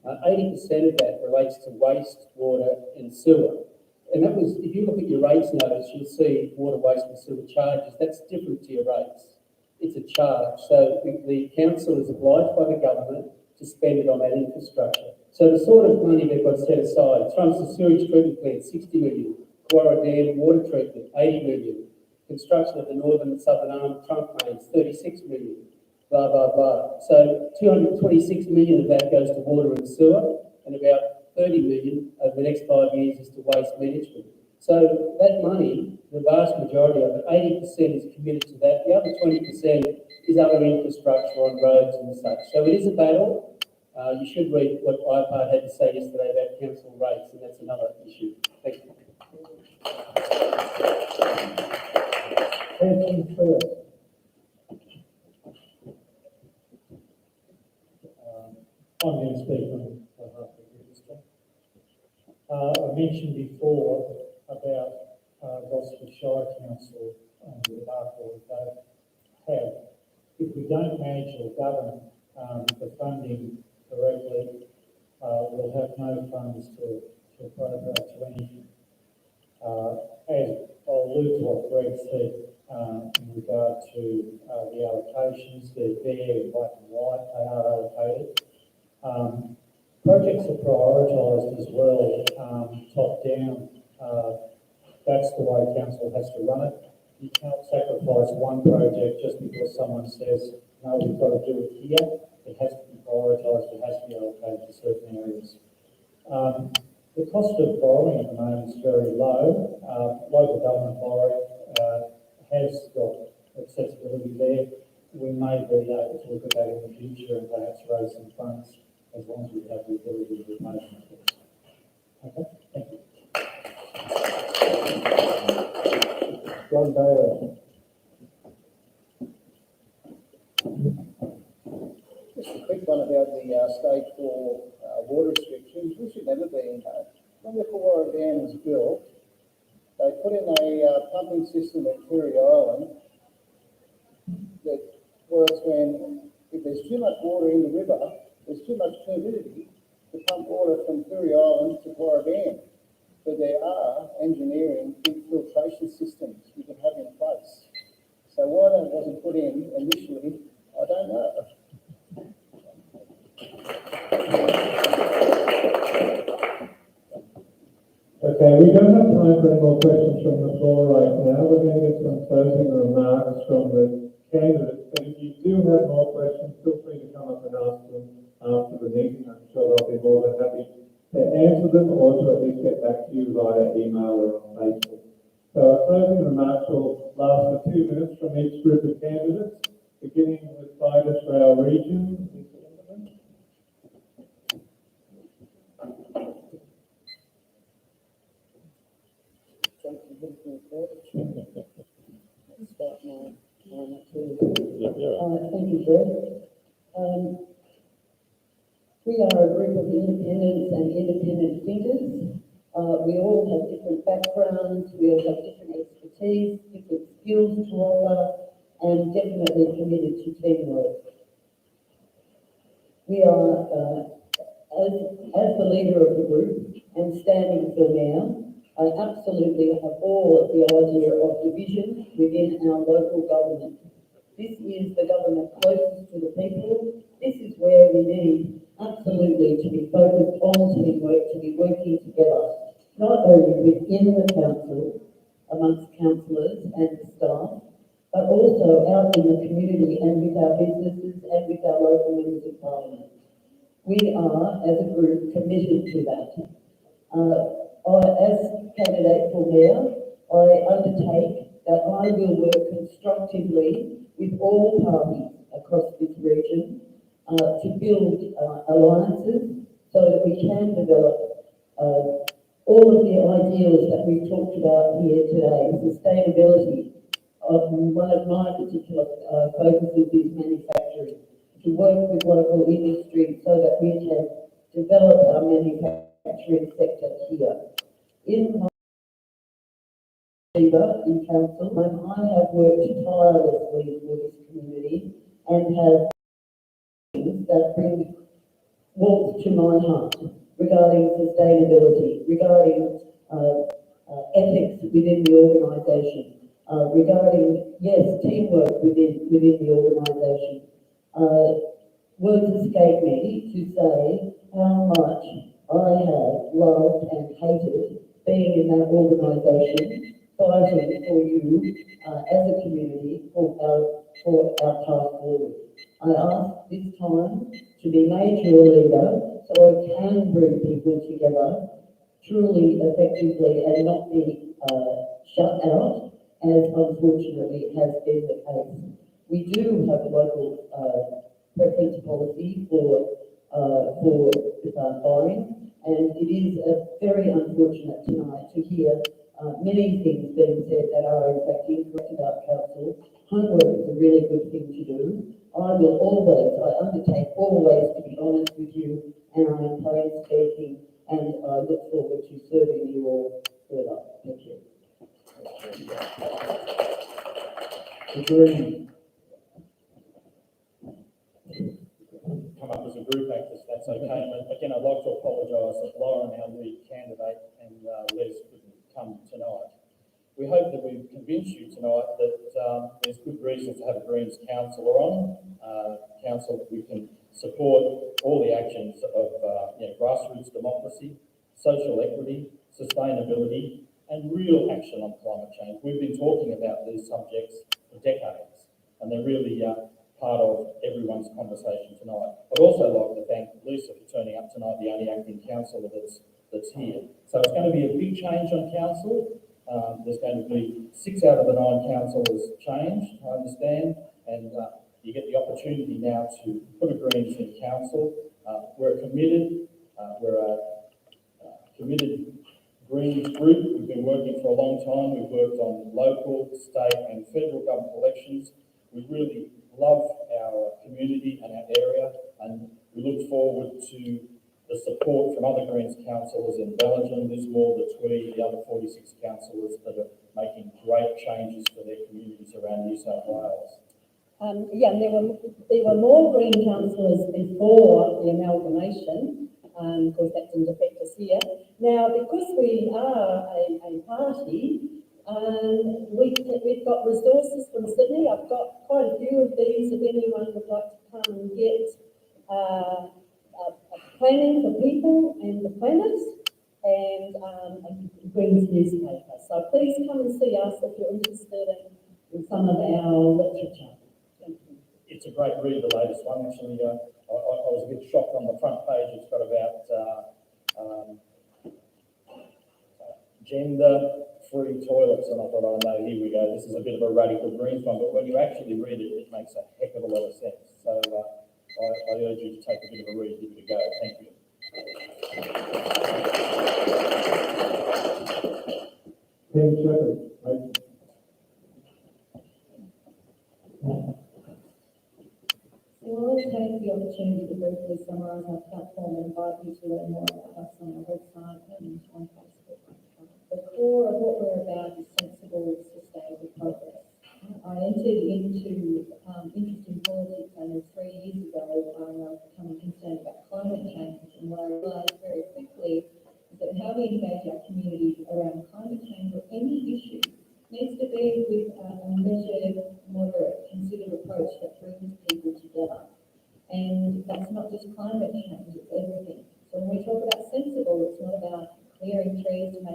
H: 80% of that relates to waste, water and sewer. And that was, if you look at your rates notice, you'll see water, waste and sewer charges. That's different to your rates. It's a charge. So the council is obliged by the government to spend it on that infrastructure. So the sort of money they've got set aside, Trump's sewage treatment plant, 60 million, Quarra Dam water treatment, 80 million, construction of the northern and southern arm trunk mains, 36 million, blah, blah, blah. So 226 million of that goes to water and sewer, and about 30 million over the next 5 years is to waste management. So that money, the vast majority of it, 80% is committed to that. The other 20% is other infrastructure on roads and such. So it is a battle. You should read what IPART had to say yesterday about council rates, and that's another issue. Thank you.
L: Question first. I'm going to speak on behalf of the minister. I mentioned before about Gosford Shire Council and the remarkable they have. If we don't manage or govern the funding correctly, we'll have no funds to appropriate to anything. As I'll allude to what Greg said in regard to the allocations, they're there in black and white, they are allocated. Projects are prioritised as well, top down. That's the way council has to run it. You can't sacrifice one project just because someone says, no, we've got to do it here. It has to be prioritised, it has to be allocated to certain areas. The cost of borrowing at the moment is very low. Local government borrowing has got accessibility there. We may be able to look at that in the future and perhaps raise some funds as long as we have the ability to repay them. Okay, thank you. John Bailey.
M: Just a quick one about the stage 4 water restrictions. We should never be in that. When the Quarra Dam was built, they put in a pumping system at Fairy Island that works when, if there's too much water in the river, there's too much turbidity to pump water from Fairy Island to Quarra Dam. But there are engineering infiltration systems you can have in place. So why that wasn't put in initially, I don't know.
A: Okay, we don't have time for any more questions from the floor right now. We're going to get some closing remarks from the candidates. But if you do have more questions, feel free to come up and ask them after the meeting. I'm sure they'll be more than happy to answer them or to at least get back to you via email or on Facebook. So our closing remarks will last for 2 minutes from each group of candidates, beginning with Fidus for our region.
B: Thank you, Greg. We are a group of independents and independent thinkers. We all have different backgrounds, we all have different expertise, different skills to offer, and definitely committed to teamwork. We are, as the leader of the group and standing for now, I absolutely abhor the idea of division within our local government. This is the government closest to the people. This is where we need absolutely to be focused on teamwork, to be working together. not only within the council, amongst councillors and staff, but also out in the community and with our businesses and with our local members of parliament. We are, as a group, committed to that. As candidate for mayor, I undertake that I will work constructively with all parties across this region to build alliances so that we can develop all of the ideals that we've talked about here today. Sustainability. One of my particular focuses is manufacturing, to work with local industry so that we can develop our manufacturing sector here. In my in council, I have worked tirelessly for this community and have things that bring warmth to my heart regarding sustainability, regarding ethics within the organisation, regarding, yes, teamwork within the organisation. Words escape me to say how much I have loved and hated being in that organisation, fighting for you as a community for our path forward. I ask this time to be made your leader so I can bring people together truly effectively and not be shut out, as unfortunately has been the case. We do have a local preference policy for buying, and it is very unfortunate tonight to hear many things being said that are in fact incorrect about council. Homework is a really good thing to do. I undertake always to be honest with you, and I am plain speaking, and I look forward to serving you all further. Thank you.
D: Come up as a group act, if that's okay. And again, I'd like to apologise that Lauren, our lead candidate, and Les couldn't come tonight. We hope that we've convinced you tonight that there's good reason to have a Greens councillor on, council that we can support all the actions of grassroots democracy, social equity, sustainability, and real action on climate change. We've been talking about these subjects for decades, and they're really part of everyone's conversation tonight. I'd also like to thank Lisa for turning up tonight, the only acting councillor that's here. So it's going to be a big change on council. There's going to be 6 out of the 9 councillors changed, I understand, and you get the opportunity now to put a Greens in council. We're committed Greens group. We've been working for a long time. We've worked on local, state and federal government elections. We really love our community and our area, and we look forward to the support from other Greens councillors in Bellingen, Lismore, the Tweed, the other 46 councillors that are making great changes for their communities around New South Wales.
B: Yeah, there were more Green councillors before the amalgamation, because that didn't affect us here. Now, because we are a party, we've got resources from Sydney. I've got quite a few of these if anyone would like to come and get planning for people and the planet, and a Greens newspaper. So please come and see us if you're interested in some of our literature. Thank you.
D: It's a great read, the latest one. Actually, I was a bit shocked on the front page. It's got about gender-free toilets, and I thought, oh no, here we go. This is a bit of a radical Greens one, but when you actually read it, it makes a heck of a lot of sense. So I urge you to take a bit of a read, give it a go. Thank you.
O: Thanks, Shepherd.
P: So I'll take the opportunity to briefly summarise our platform and invite you to learn more about us on our website and on Facebook. The core of what we're about is sensible, sustainable progress. I entered into interest in politics only 3 years ago when I was becoming concerned about climate change, and what I realised very quickly is that how we engage our communities around climate change or any issue needs to be with a measured, moderate, considered approach that brings people together. And that's not just climate change, it's everything. So when we talk about sensible, it's not about clearing trees to make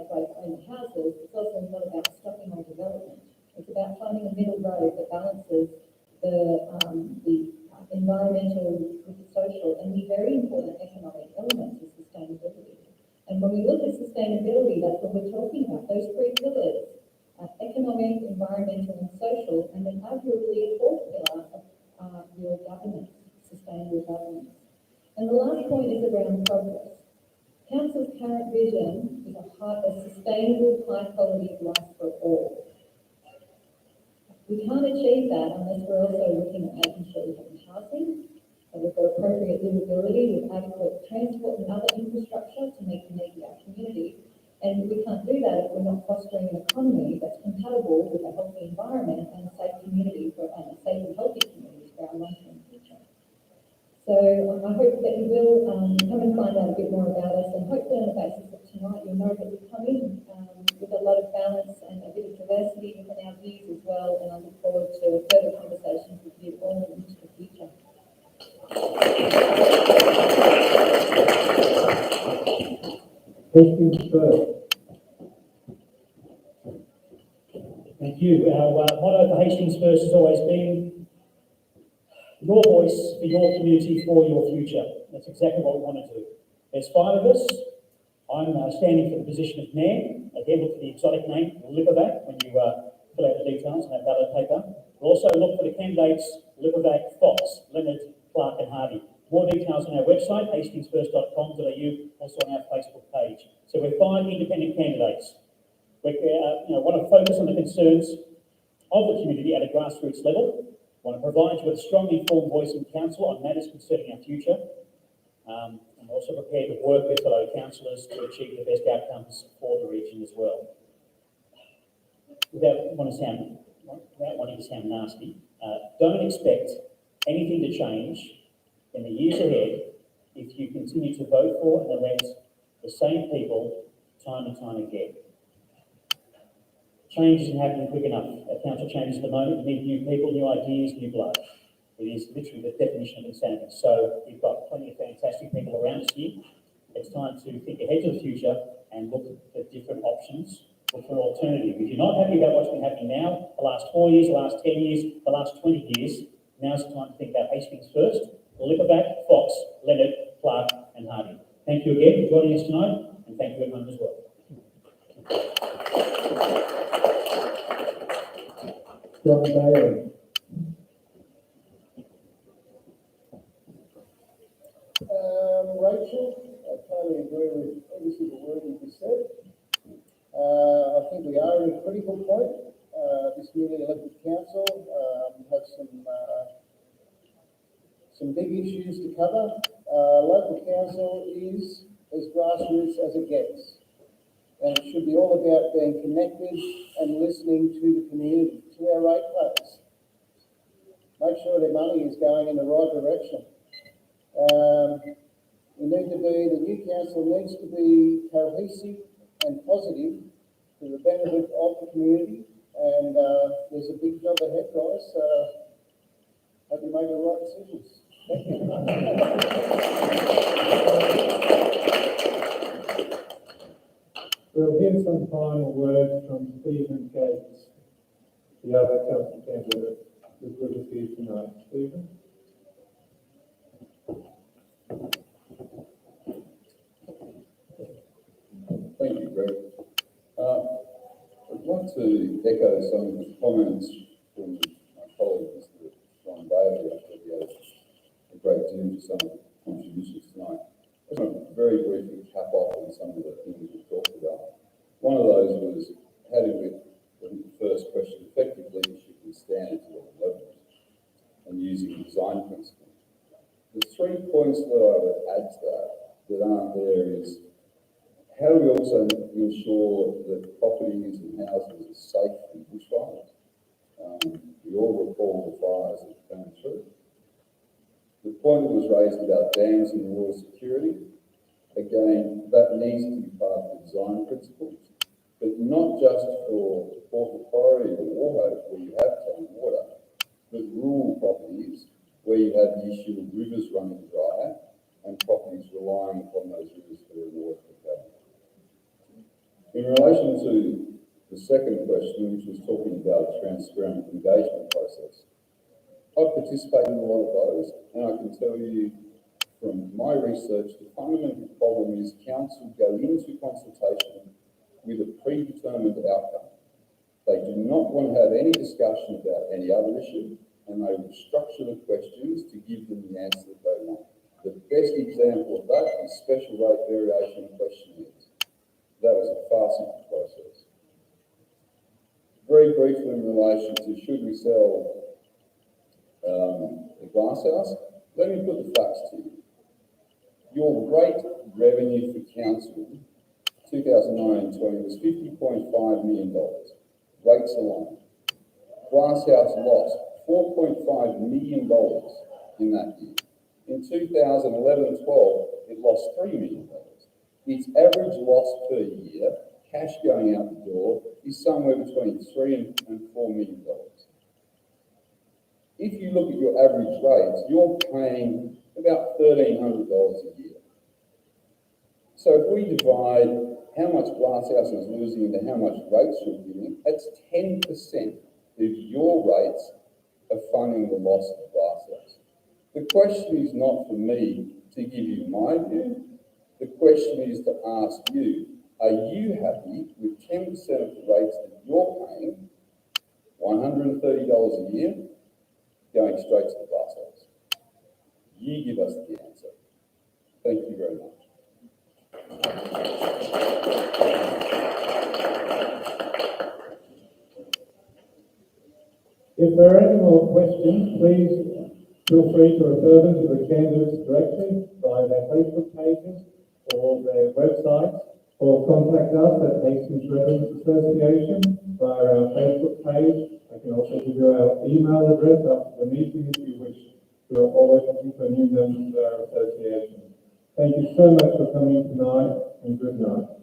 P: in progress. Council's current vision is a sustainable, high-quality life for all. We can't achieve that unless we're also looking at making sure we have housing, that we've got appropriate livability with adequate transport and other infrastructure to meet the needs of our community. And we can't do that if we're not fostering an economy that's compatible with a healthy environment and a safe community and a safe and healthy community for our long-term future. So I hope that you will come and find out a bit more about us, and hopefully on the basis of tonight you'll know that we come in with a lot of balance and a bit of diversity within our views as well, and I look forward to further conversations with you all into the future.
O: Questions first?
I: Thank you. Our motto for Hastings First has always been your voice for your community, for your future. That's exactly what we want to do. There's 5 of us. I'm standing for the position of mayor. Again, look for the exotic name, Liverback, when you fill out the details on that ballot paper. We'll also look for the candidates, Liverback, Fox, Leonard, Clark and Hardy. More details on our website, hastingsfirst.com.au, also on our Facebook page. So we're 5 independent candidates. We want to focus on the concerns of the community at a grassroots level. Want to provide you with a strongly informed voice in council on matters concerning our future. And we're also prepared to work with fellow councillors to achieve the best outcomes for the region as well. Without wanting to sound nasty, don't expect anything to change in the years ahead if you continue to vote for and elect the same people time and time again. Change isn't happening quick enough. Our council changes at the moment. We need new people, new ideas, new blood. It is literally the definition of insanity. So we've got plenty of fantastic people around us here. It's time to think ahead to the future and look at different options, look for an alternative. If you're not happy about what's been happening now, the last 4 years, the last 10 years, the last 20 years, now's the time to think about Hastings First, Liverback, Fox, Leonard, Clark and Hardy. Thank you again for joining us tonight, and thank you everyone as well.
O: John Bailey.
M: Rachel, I totally agree with every single word you just said. I think we are at a critical point. This newly elected council have some big issues to cover. Local council is as grassroots as it gets. And it should be all about being connected and listening to the community, to our ratepayers. Make sure their money is going in the right direction. The new council needs to be cohesive and positive for the benefit of the community. And there's a big job ahead, guys. Hope you make the right decisions. Thank you.
A: We'll hear some final words from Stephen Gates, the other council candidate who's with us here tonight. Stephen?
N: Thank you, Greg. I'd like to echo some of the comments from my colleague, Mr. John Bailey. I think he had a great deal for some of the contributions tonight. I just want to very briefly cap off on some of the things we talked about. One of those was how do we, the first question, effective leadership and standards at all levels and using design principles. The 3 points that I would add to that aren't there is how do we also ensure that properties and houses are safe from bushfires? We all recall the fires that came through. The point that was raised about dams and water security, again, that needs to be part of the design principles, but not just for Port Macquarie or Wauchope where you have town water, but rural properties where you have the issue of rivers running dry and properties relying upon those rivers for their water supply. In relation to the second question, which was talking about a transparent engagement process, I've participated in a lot of those, and I can tell you from my research, the fundamental problem is council go into consultation with a predetermined outcome. They do not want to have any discussion about any other issue, and they will structure the questions to give them the answer that they want. The best example of that is special rate variation questionnaires. That was a farcical process. Very briefly in relation to should we sell the glass house, let me put the facts to you. Your rate revenue for council 2019-20 was $50.5 million, rates alone. Glass house lost $4.5 million in that year. In 2011-12, it lost $3 million. Its average loss per year, cash going out the door, is somewhere between $3 and $4 million. If you look at your average rates, you're paying about $1,300 a year. So if we divide how much Glasshouse is losing into how much rates you're giving, that's 10% of your rates are funding the loss of Glasshouse. The question is not for me to give you my view. The question is to ask you, are you happy with 10% of the rates that you're paying, $130 a year, going straight to the Glasshouse? You give us the answer. Thank you very much.
A: If there are any more questions, please feel free to refer them to the candidates directly via their Facebook pages or their websites, or contact us at Hastings Residents Association via our Facebook page. I can also give you our email address after the meeting if you wish. We are always looking for new members of our association. Thank you so much for coming tonight, and good night.